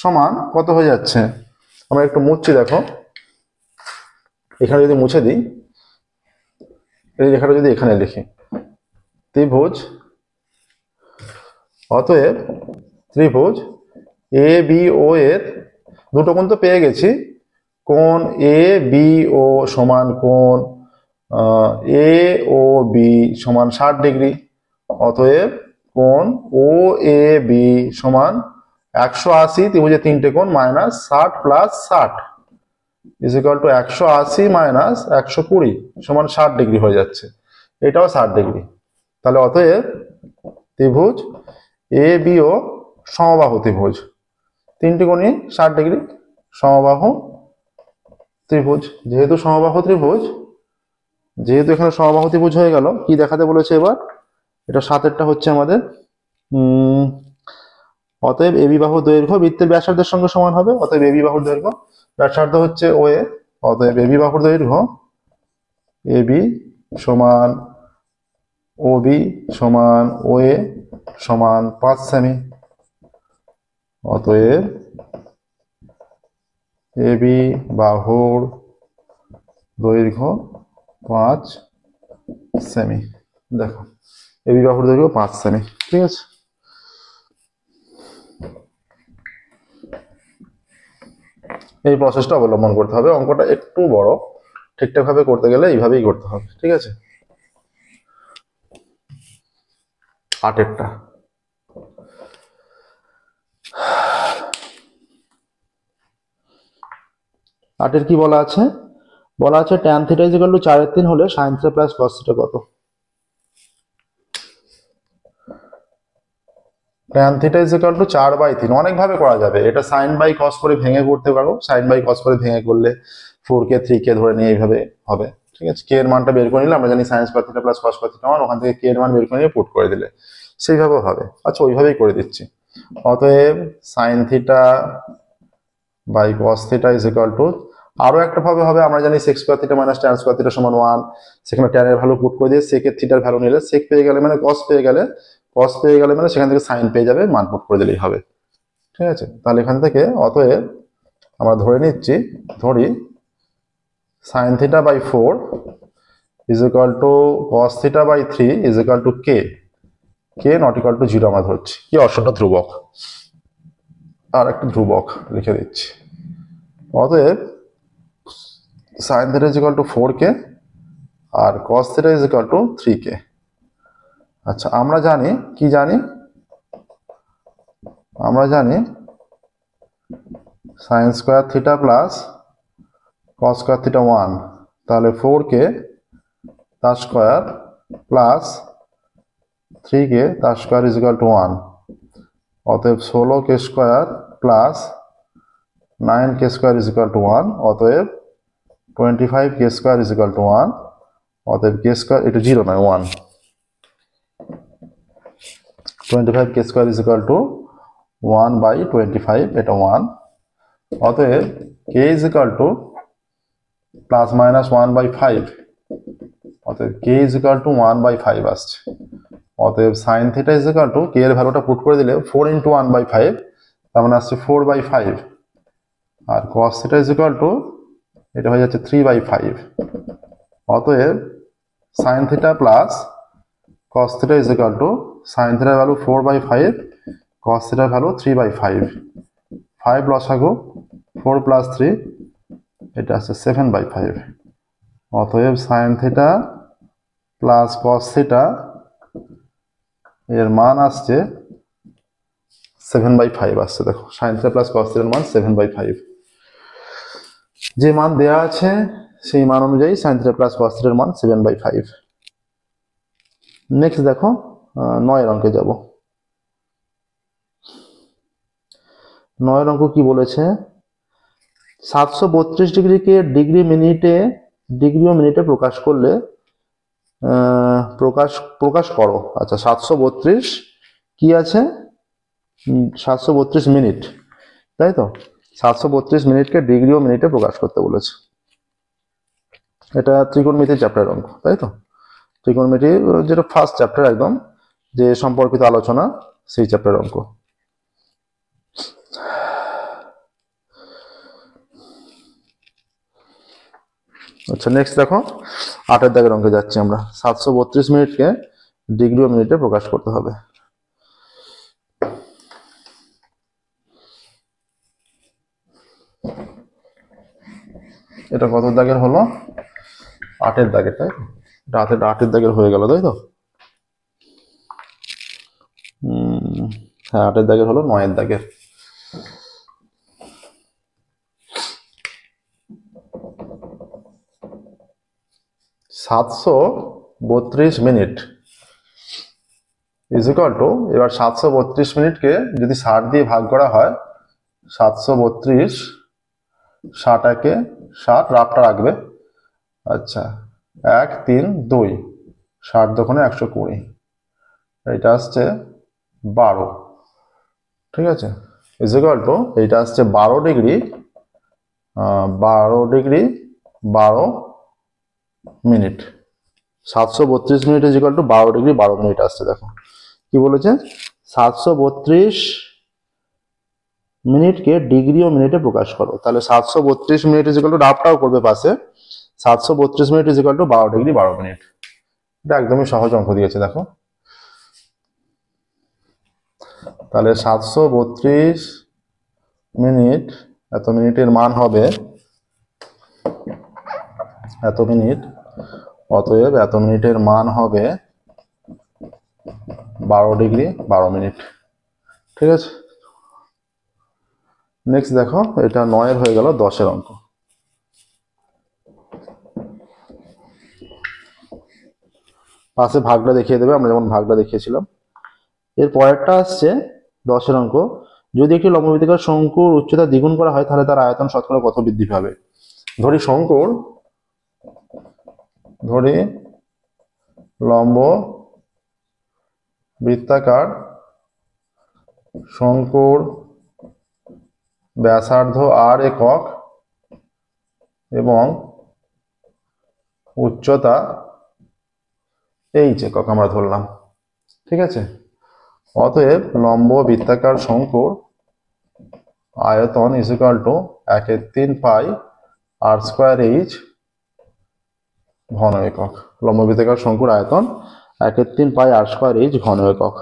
সমান কত হয়ে যাচ্ছে, আমরা একটু মুছছি। দেখো এখানে যদি মুছে দিই, এই লেখাটা যদি এখানে লিখি, ত্রিভুজ, অতএব ত্রিভুজ ABO এর দুটো কোণ তো পেয়ে গেছি, কোণ ABO সমান কোণ AOB সমান 60 ডিগ্রি। অতএব কোণ OAB সমান 180, ত্রিভুজের তিনটে কোণ minus 60 plus 60 is equal two 180 minus 120 সমান 60 ডিগ্রি হয়ে যাচ্ছে, এটাও 60 ডিগ্রি। তাহলে অতএব ত্রিভুজ ABO সমবাহু ত্রিভুজ, তিনটি কোণই 60 ডিগ্রি, সমবাহু ত্রিভুজ। যেহেতু এখানে সমবাহু ত্রিভুজ হয়ে গেল, কি দেখাতে বলেছে এবার, এটা 7এরটা হচ্ছে আমাদের অতএব AB বাহুর দৈর্ঘ্য বৃত্তের ব্যাসার্ধের সঙ্গে সমান হবে। অতএব AB বাহুর দৈর্ঘ্য, ব্যাসার্ধ হচ্ছে OA, অতএব AB বাহুর দৈর্ঘ্য AB সমান OB সমান OA সমান 5 সেমি। অতএব AB বাহুর দৈর্ঘ্য 5 সেমি। দেখো AB বাহুর দৈর্ঘ্য 5 সেমি, ঠিক আছে। এই প্রসেসটা অবলম্বন করতে হবে, অঙ্কটা একটু বড়, ঠিকঠাক ভাবে করতে গেলে এইভাবেই করতে হবে, ঠিক আছে। 8এরটা 8 কি বলা আছে? বলা আছে tan theta is equal two 4/3 হলে sin theta plus cos theta কত? tan theta is equal two 4/3 অনেক ভাবে করা যাবে। এটা sin বাই cos করে ভেঙে করতে পারো, sin বাই cos করে ভেঙে করলে 4k 3k ধরে নিয়ে এইভাবে হবে। ঠিক আছে, k এর মানটা বের করে নিলে আমরা জানি sin square theta plus cos square theta মান, ওখান থেকে k এর মান বের করে নিয়ে পুট করে দিলে সেইভাবেও হবে। আচ্ছা, ওইভাবেই করে দিচ্ছি। অতএব sin theta by cos theta is equal to, আরো একটা ভাবে হবে, আমরা জানি sec square theta minus tan square theta সমান 1। সেখানে tan এর ভ্যালু পুট করে দিয়ে sec এর থিটার ভ্যালু নিলে sec পেয়ে গেলে মানে cos পেয়ে গেলে, cos পেয়ে গেলে মানে সেখান থেকে sin পেয়ে যাবে, মান পুট করে দিলেই হবে। ঠিক আছে, তাহলে এখান থেকে অতএব আমরা ধরে নিচ্ছি, ধরি sin theta by 4 is equal to cos theta by 3 is equal to k, k not equal to 0 আমরা ধরছি। কি অপশনটা ধ্রুবক, আর একটা ধ্রুবক লিখে দিচ্ছি। অতএব sin theta is equal to 4k আর cos theta is equal to 3k। আচ্ছা, আমরা জানি, কি জানি? আমরা জানি sin square theta plus cos square theta 1, তাহলে 4k তার স্কয়ার প্লাস 3k তার স্কয়ার ইজ ইকুয়াল টু 1। অতএব 16k square plus 9k square is equal two 1। অতএব 25k square is equal two 1। অতএব k স্কয়ার, এটা 0 নয় 1, 25k square is equal two 1/25, এটা 1। অতএব k is equal to plus minus 1/5, অতএব k is equal two 1/5 আসছে। অতএব sin theta is equal to, k এর ভ্যালুটা পুট করে দিলে 4 × 1/5, তার মানে আসছে 4/5, আর cos theta is equal two, এটা হয়ে যাচ্ছে 3/5। অতএব sin theta plus cos theta is equal two, sin থিটার ভ্যালু 4/5, cos থিটার ভ্যালু 3/5, 5 লসাগু 4 প্লাস 3, এটা আছে 7/5। অতএব sin theta plus cos theta এর মান আসছে 7/5 আসছে। দেখো, sin থিটা প্লাস cos থিটার মান 7/5। যে মান দেয়া আছে সেই মান অনুযায়ী sin থিটা প্লাস cos থিটার মান 7/5। নেক্সট দেখো, 9 অঙ্কে যাব। 9 অঙ্ক কি বলেছে? 732 ডিগ্রিকে ডিগ্রি ও মিনিটে প্রকাশ করলে প্রকাশ করো। আচ্ছা, 732 কি আছে? 732 মিনিট, তাই তো? 732 মিনিটকে ডিগ্রি ও মিনিটে প্রকাশ করতে বলেছে। এটা ত্রিকোণমিতির চ্যাপ্টার অঙ্ক, তাই তো? ত্রিকোণমিতি যেটা ফার্স্ট চ্যাপ্টার একদম, যে সম্পর্কিত আলোচনা, সেই চ্যাপ্টার অঙ্ক। আচ্ছা, নেক্সট দেখো, 8 দাগের অঙ্কে যাচ্ছি আমরা। 732 মিনিটকে ডিগ্রি ও মিনিটে প্রকাশ করতে হবে। এটা কত দাগের হলো? 8 দাগের, তাই তো? 8 দাগের হয়ে গেল, তাই তো? হ্যাঁ, 8 দাগের হলো 9 দাগের। (732 মিনিট ইজ ইকুয়াল টু, এবার 732 মিনিটকে যদি 60 দিয়ে ভাগ করা হয়, 732, 60 60, রাফটা রাখবে। আচ্ছা, 1 3 2, 60 দোকানে 120, এটা আসছে 12। ঠিক আছে, ইজ ইকুয়াল টু, এইটা আসছে 12 degree 12 minute. 732 minute is equal two 12 degree 12 minute আসছে। দেখো কি বলেছে, 732 মিনিটকে ডিগ্রি ও মিনিটে প্রকাশ করো। তাহলে 732 মিনিট ইজ ইকুয়াল টু, রাফটাও করবে পাশে, 732 minute is equal two 12 degree 12 minute. এটা একদমই সহজ অঙ্ক দিয়েছে। দেখো, তাহলে 732 মিনিট, এত মিনিটের মান হবে এত মিনিট। অতএব এত মিনিটের মান হবে 12 ডিগ্রি 12 মিনিট। ঠিক আছে, নেক্সট দেখো, এটা 9 এর হয়ে গেল 10 এর অঙ্ক। পাশে ভাগটা দেখিয়ে দেবে, আমরা যেমন ভাগটা দেখিয়েছিলাম। এর পরেরটা আসছে 10 অঙ্ক, যদি একটি লম্ববৃত্তাকার শঙ্কুর উচ্চতা দ্বিগুণ করা হয় তাহলে তার আয়তন শতকরা কত বৃদ্ধি পাবে। ধরি লম্ব বৃত্তাকার শঙ্কুর ব্যাসার্ধ r একক এবং উচ্চতা h একক আমরা ধরলাম, ঠিক আছে। অতএব লম্ব বৃত্তাকার শঙ্কুর আয়তন equal to 1/3 pi r square h ঘন একক। লম্ব বৃত্তাকার শঙ্কুর আয়তন 1/3 পাই r স্কয়ার h ঘন একক।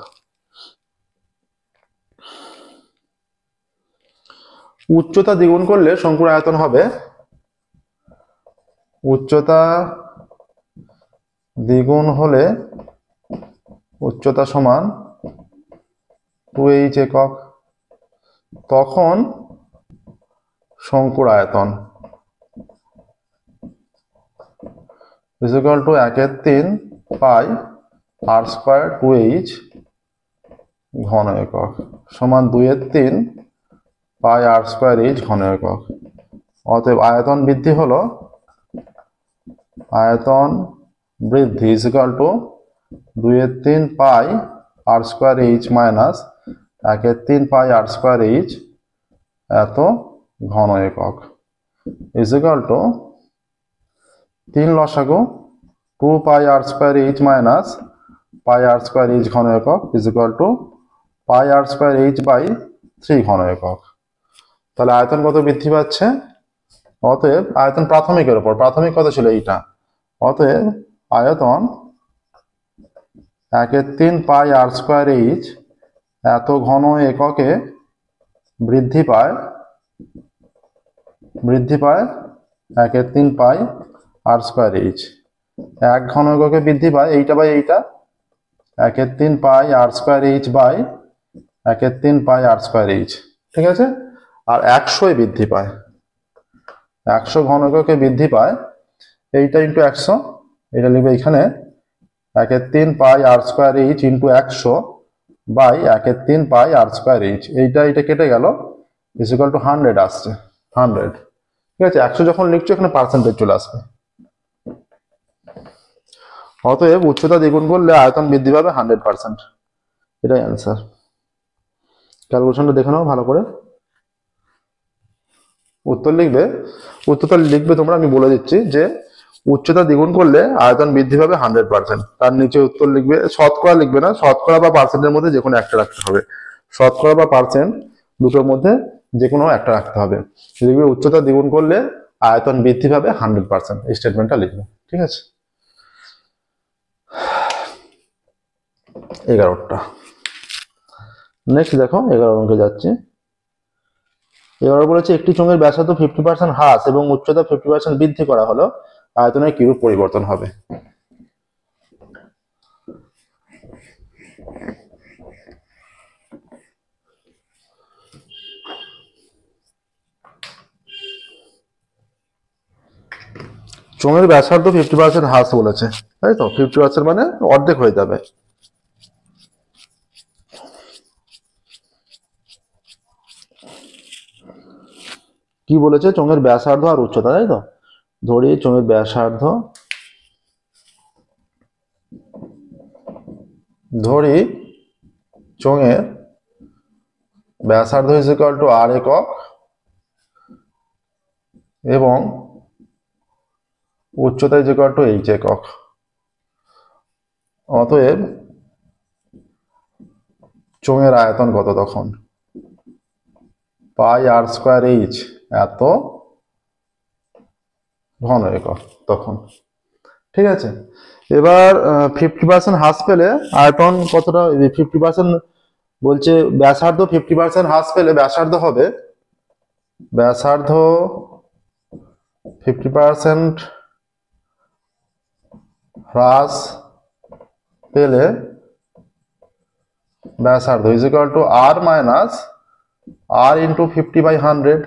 উচ্চতা দ্বিগুণ করলে শঙ্কুর আয়তন হবে, উচ্চতা দ্বিগুণ হলে উচ্চতা সমান 2h একক, তখন শঙ্কুর আয়তন equal to 1/3 pi r square 2h ঘন একক সমান 2/3 পাই r স্কয়ার h ঘন একক। অতএব আয়তন বৃদ্ধি হলো, আয়তন বৃদ্ধি equal to 2/3 pi r square h minus 1/3 pi r square h এত ঘন একক ইকুয়াল টু 3 লসাগু 2 pi r square h minus pi r square h ঘন একক equal to pi r square h by 3 ঘন একক। তাহলে আয়তন কত বৃদ্ধি পাচ্ছে? অতএব আয়তন প্রাথমিকের উপর, প্রাথমিক কত ছিল এইটা, অতএব আয়তন 1/3 পাই r স্কয়ার h এত ঘন এককে বৃদ্ধি পায় 1/3 পাই r স্কয়ার h। এক ঘন এককে বৃদ্ধি পায় এইটা বাই এইটা 1/3 pi r square h by 1/3 pi r square h, ঠিক আছে। আর 100 বৃদ্ধি পায়, 100 ঘন এককে বৃদ্ধি পায় এইটা ইন্টু 100, এটা লিখবে এখানে 1/3 pi r square h into 100 by 1/3 pi r square h, এইটা কেটে গেল ইকুয়াল টু 100 আসছে, 100, ঠিক আছে। 100 যখন লিখছো এখানে পার্সেন্টেজ চলে আসবে। অতএব উচ্চতা দ্বিগুণ করলে আয়তন বৃদ্ধি পাবে 100%, এটাই অ্যান্সার। ক্যালকুলেশনটা দেখে নাও ভালো করে। উত্তরটা লিখবে তোমরা, আমি বলে দিচ্ছি যে উচ্চতা দ্বিগুণ করলে আয়তন বৃদ্ধি পাবে 100%। তার নিচে উত্তর লিখবে, শতকরা লিখবে না, শতকরা বা পার্সেন্টের মধ্যে যে কোনো একটা রাখতে হবে, শতকরা বা পার্সেন্ট দুটোর মধ্যে যে কোনো একটা রাখতে হবে। লিখবে উচ্চতা দ্বিগুণ করলে আয়তন বৃদ্ধি পাবে 100%, এই স্টেটমেন্টটা লিখবে, ঠিক আছে। 11টা নেক্সট দেখো, 11 অঙ্কে যাচ্ছে। এবার বলেছে একটি চোঙের ব্যাসার্ধ 50% হ্রাস এবং উচ্চতা 50% বৃদ্ধি করা হলো, আয়তনের কিরূপ পরিবর্তন হবে। চোঙের ব্যাসার্ধ 50% হ্রাস বলেছে, তাই তো, 50% মানে অর্ধেক হয়ে যাবে। কি বলেছে? চোঙের ব্যাসার্ধ আর উচ্চতা, তাই তো। ধরি চোঙের ব্যাসার্ধ, ইকুয়াল টু r একক এবং উচ্চতা ইকুয়াল টু h একক। অতএব চোঙের আয়তন কত তখন? পাই r স্কয়ার h এত ঘন একক তখন, ঠিক আছে। এবার 50% হ্রাস পেলে আয়তন কতটা? 50% বলছে ব্যাসার্ধ 50% হ্রাস পেলে ব্যাসার্ধ হবে, 50% হ্রাস পেলে ব্যাসার্ধ equal to r minus r into 50/100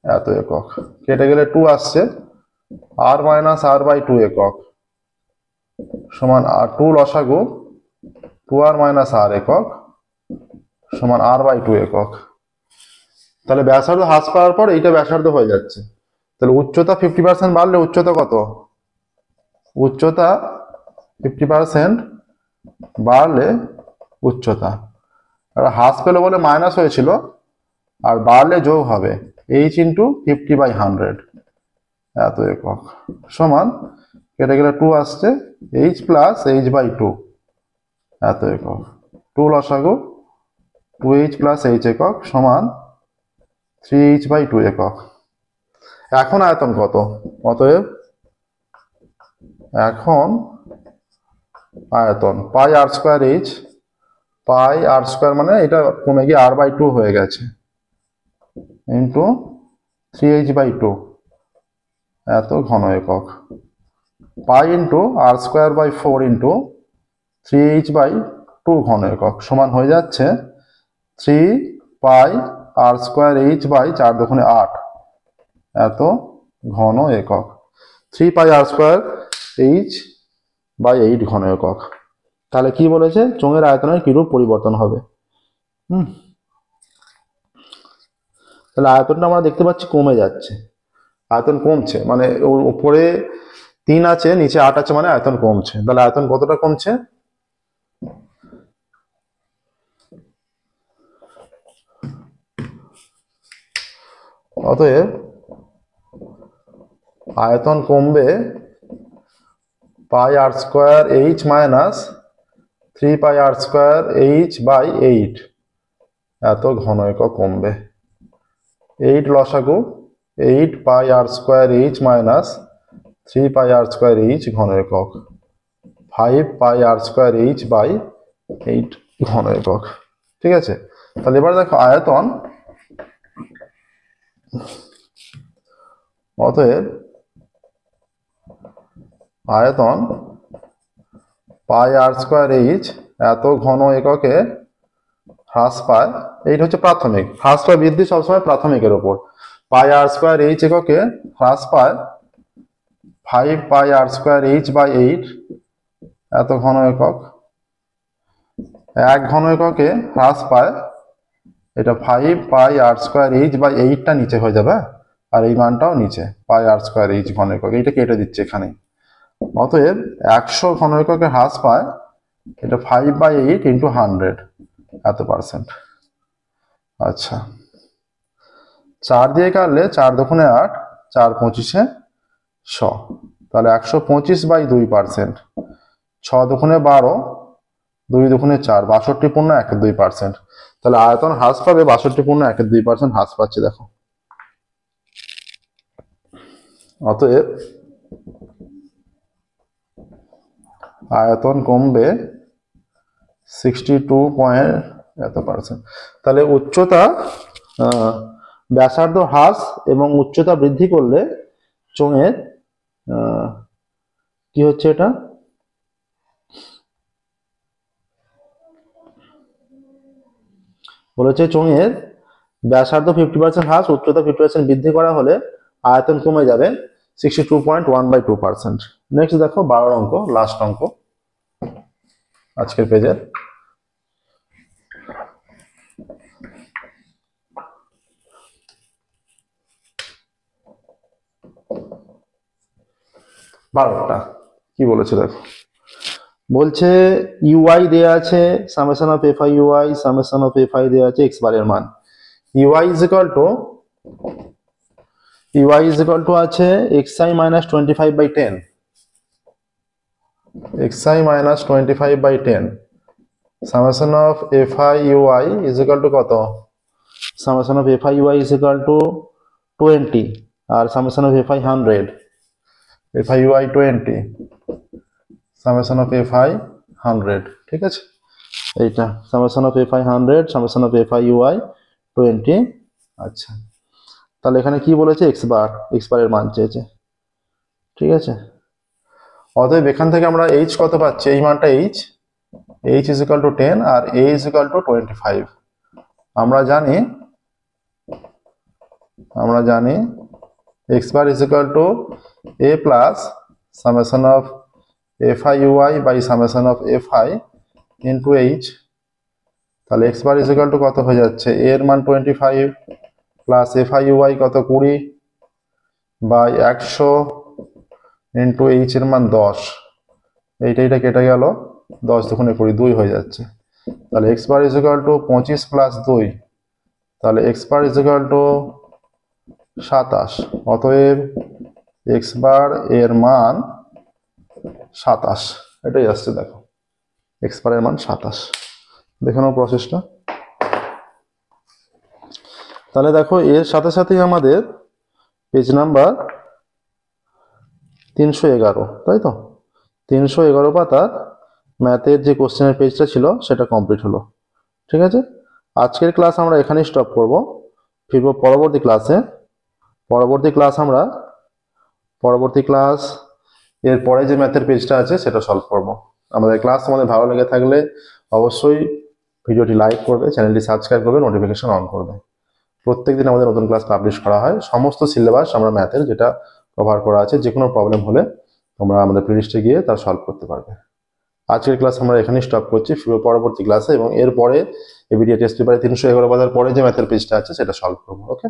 এত একক। কেটে গেলে 2 আসছে, r মাইনাস r বাই 2 একক সমান আর 2 লসাগু 2r মাইনাস r একক সমান r/2 একক। তাহলে ব্যাসার্ধ হ্রাস পাওয়ার পর এইটা ব্যাসার্ধ হয়ে যাচ্ছে। তাহলে উচ্চতা 50% বাড়লে উচ্চতা কত? উচ্চতা 50% বাড়লে উচ্চতা, আর হ্রাস পেল বলে মাইনাস হয়েছিল, আর বাড়লে যোগ হবে h ইন্টু 50/100 এত একক সমান কেটে গেলে 2 আসছে h প্লাস h/2 এত একক। 2 লসাগু 2h প্লাস h একক সমান 3h/2 একক। এখন আয়তন কত? অতএব এখন আয়তন পাই আর স্কোয়ার h, পাই আর স্কোয়ার মানে এটা কমে গিয়ে r/2 হয়ে গেছে, ইন্টু 3h/2 এত ঘন একক, pi into R square by 4 into 3h/2 ঘন একক সমান হয়ে যাচ্ছে 3 pi R square h by 4 দুগুণে 8 এত ঘন একক। 3 pi R square h by 8 ঘন একক। তাহলে কি বলেছে? চোঙের আয়তনের কিরূপ পরিবর্তন হবে। তাহলে আয়তনটা আমরা দেখতে পাচ্ছি কমে যাচ্ছে, আয়তন কমছে, মানে উপরে 3 আছে নিচে 8 আছে, মানে আয়তন কমছে। তাহলে আয়তন কতটা কমছে? অতএব আয়তন কমবে pi R square h minus 3 pi R square h by 8 এত ঘন একক কমবে। 8 লসাগু 8 pi R square h minus 3 pi R square h ঘন একক 5 pi R square h by 8 ঘন একক। ঠিক আছে, তাহলে এবার দেখো আয়তন, অতএব আয়তন পাই আর স্কোয়ার h এত ঘন এককে হ্রাস পায়। এইটা হচ্ছে প্রাথমিক, হ্রাস পায় বৃদ্ধি সবসময় প্রাথমিকের উপর। পাই আর স্কোয়ার h এককে হ্রাস পায় 5 pi R square h by 8 এত ঘন একক। 1 ঘন এককে হ্রাস পায়, এটা 5 pi R square h by 8টা নিচে হয়ে যাবে, আর এই মানটাও নিচে পাই আর স্কোয়ার h ঘন একক, এইটা কেটে দিচ্ছে এখানে। অতএব 100 ঘন এককে হ্রাস পায়, এটা 5/8 ইন্টু 100 এত %। আচ্ছা, 4 দিয়ে কাটলে 4 দুগুণে 8, 4 পঁচিশে 100, তাহলে 125/2%। 6 দুগুণে 12, 2 দুগুণে 4, 62.12%। তাহলে আয়তন হ্রাস পাবে 62.12% হ্রাস পাচ্ছে। দেখো, অতএব আয়তন কমবে 62% তাহলে উচ্চতা, ব্যাসার্ধ হ্রাস এবং উচ্চতা বৃদ্ধি করলে চোঙের কি হচ্ছে, এটা বলেছে চোঙের ব্যাসার্ধ 50% হ্রাস, উচ্চতা 50% বৃদ্ধি করা হলে আয়তন কমে যাবে 62.1/2%। নেক্সট দেখো 12 অঙ্ক, লাস্ট অঙ্ক আজকের পেজের। বারোটা কি বলেছে দেখো, বলছে ইউআই দেয়া আছে summation of F I U I, summation of F I দেয়া আছে এক্স বারের মান। ইউআই ইজ ইকুয়াল টু আছে xi minus 25/10, xi minus 25/10। Summation of F I U I is equal to কত? Summation of F I U I is equal to 20, আর summation of F I 100, F I U I 20, summation of F I 100। ঠিক আছে, এইটা summation of F I 100, summation of F I U I 20। আচ্ছা, তাহলে এখানে কি বলেছে? এক্স বারের মান চেয়েছে। ঠিক আছে, অতএব এখান থেকে আমরা এইচ কত পাচ্ছি? এই মানটা এইচ ইজ ইকুয়াল টু 10 আর এ ইজ ইকুয়াল টু 25। আমরা জানি X bar is equal to A plus summation of fi ui by summation of fi into H, তাহলে X bar is equal to কত হয়ে যাচ্ছে, a এর মান 25 plus fi ui কত 20 বাই 100 ইন্টু এইচ এর মান 10, এইটা কেটে গেল, 10 দুগুণে 20, 2 হয়ে যাচ্ছে। তাহলে X bar is equal to 25 plus 2, তাহলে X bar is equal two 27। অতএব এক্স বার এর মান 27, এটাই আসছে দেখো, এক্স বার এর মান 27। দেখে নাও প্রসেসটা। তাহলে দেখো এর সাথে সাথেই আমাদের পেজ নাম্বার 311, তাই তো 311 পাতার ম্যাথের যে কোশ্চেনের পেজটা ছিল সেটা কমপ্লিট হলো। ঠিক আছে, আজকের ক্লাস আমরা এখানেই স্টপ করব, ফিরবো পরবর্তী ক্লাসে। পরবর্তী ক্লাস এর পরে যে ম্যাথের পেজটা আছে সেটা সলভ করব। আমাদের ক্লাস তোমাদের ভালো লেগে থাকলে অবশ্যই ভিডিওটি লাইক করবে, চ্যানেলটি সাবস্ক্রাইব করবে, নোটিফিকেশন অন করবে। প্রত্যেকদিন আমাদের নতুন ক্লাস পাবলিশ করা হয়, সমস্ত সিলেবাস আমরা ম্যাথের যেটা কভার করা আছে, যে কোনো প্রবলেম হলে তোমরা আমাদের প্লেলিস্টে গিয়ে তার সলভ করতে পারবে। আজকের ক্লাস আমরা এখানেই স্টপ করছি, ফিরবো পরবর্তী ক্লাসে এবং এরপরে এবিডিএ টেস্ট পেপারে 311 পাতার পরে যে ম্যাথের পেজটা আছে সেটা সলভ করবো। Okay,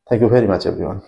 thank you very much everyone.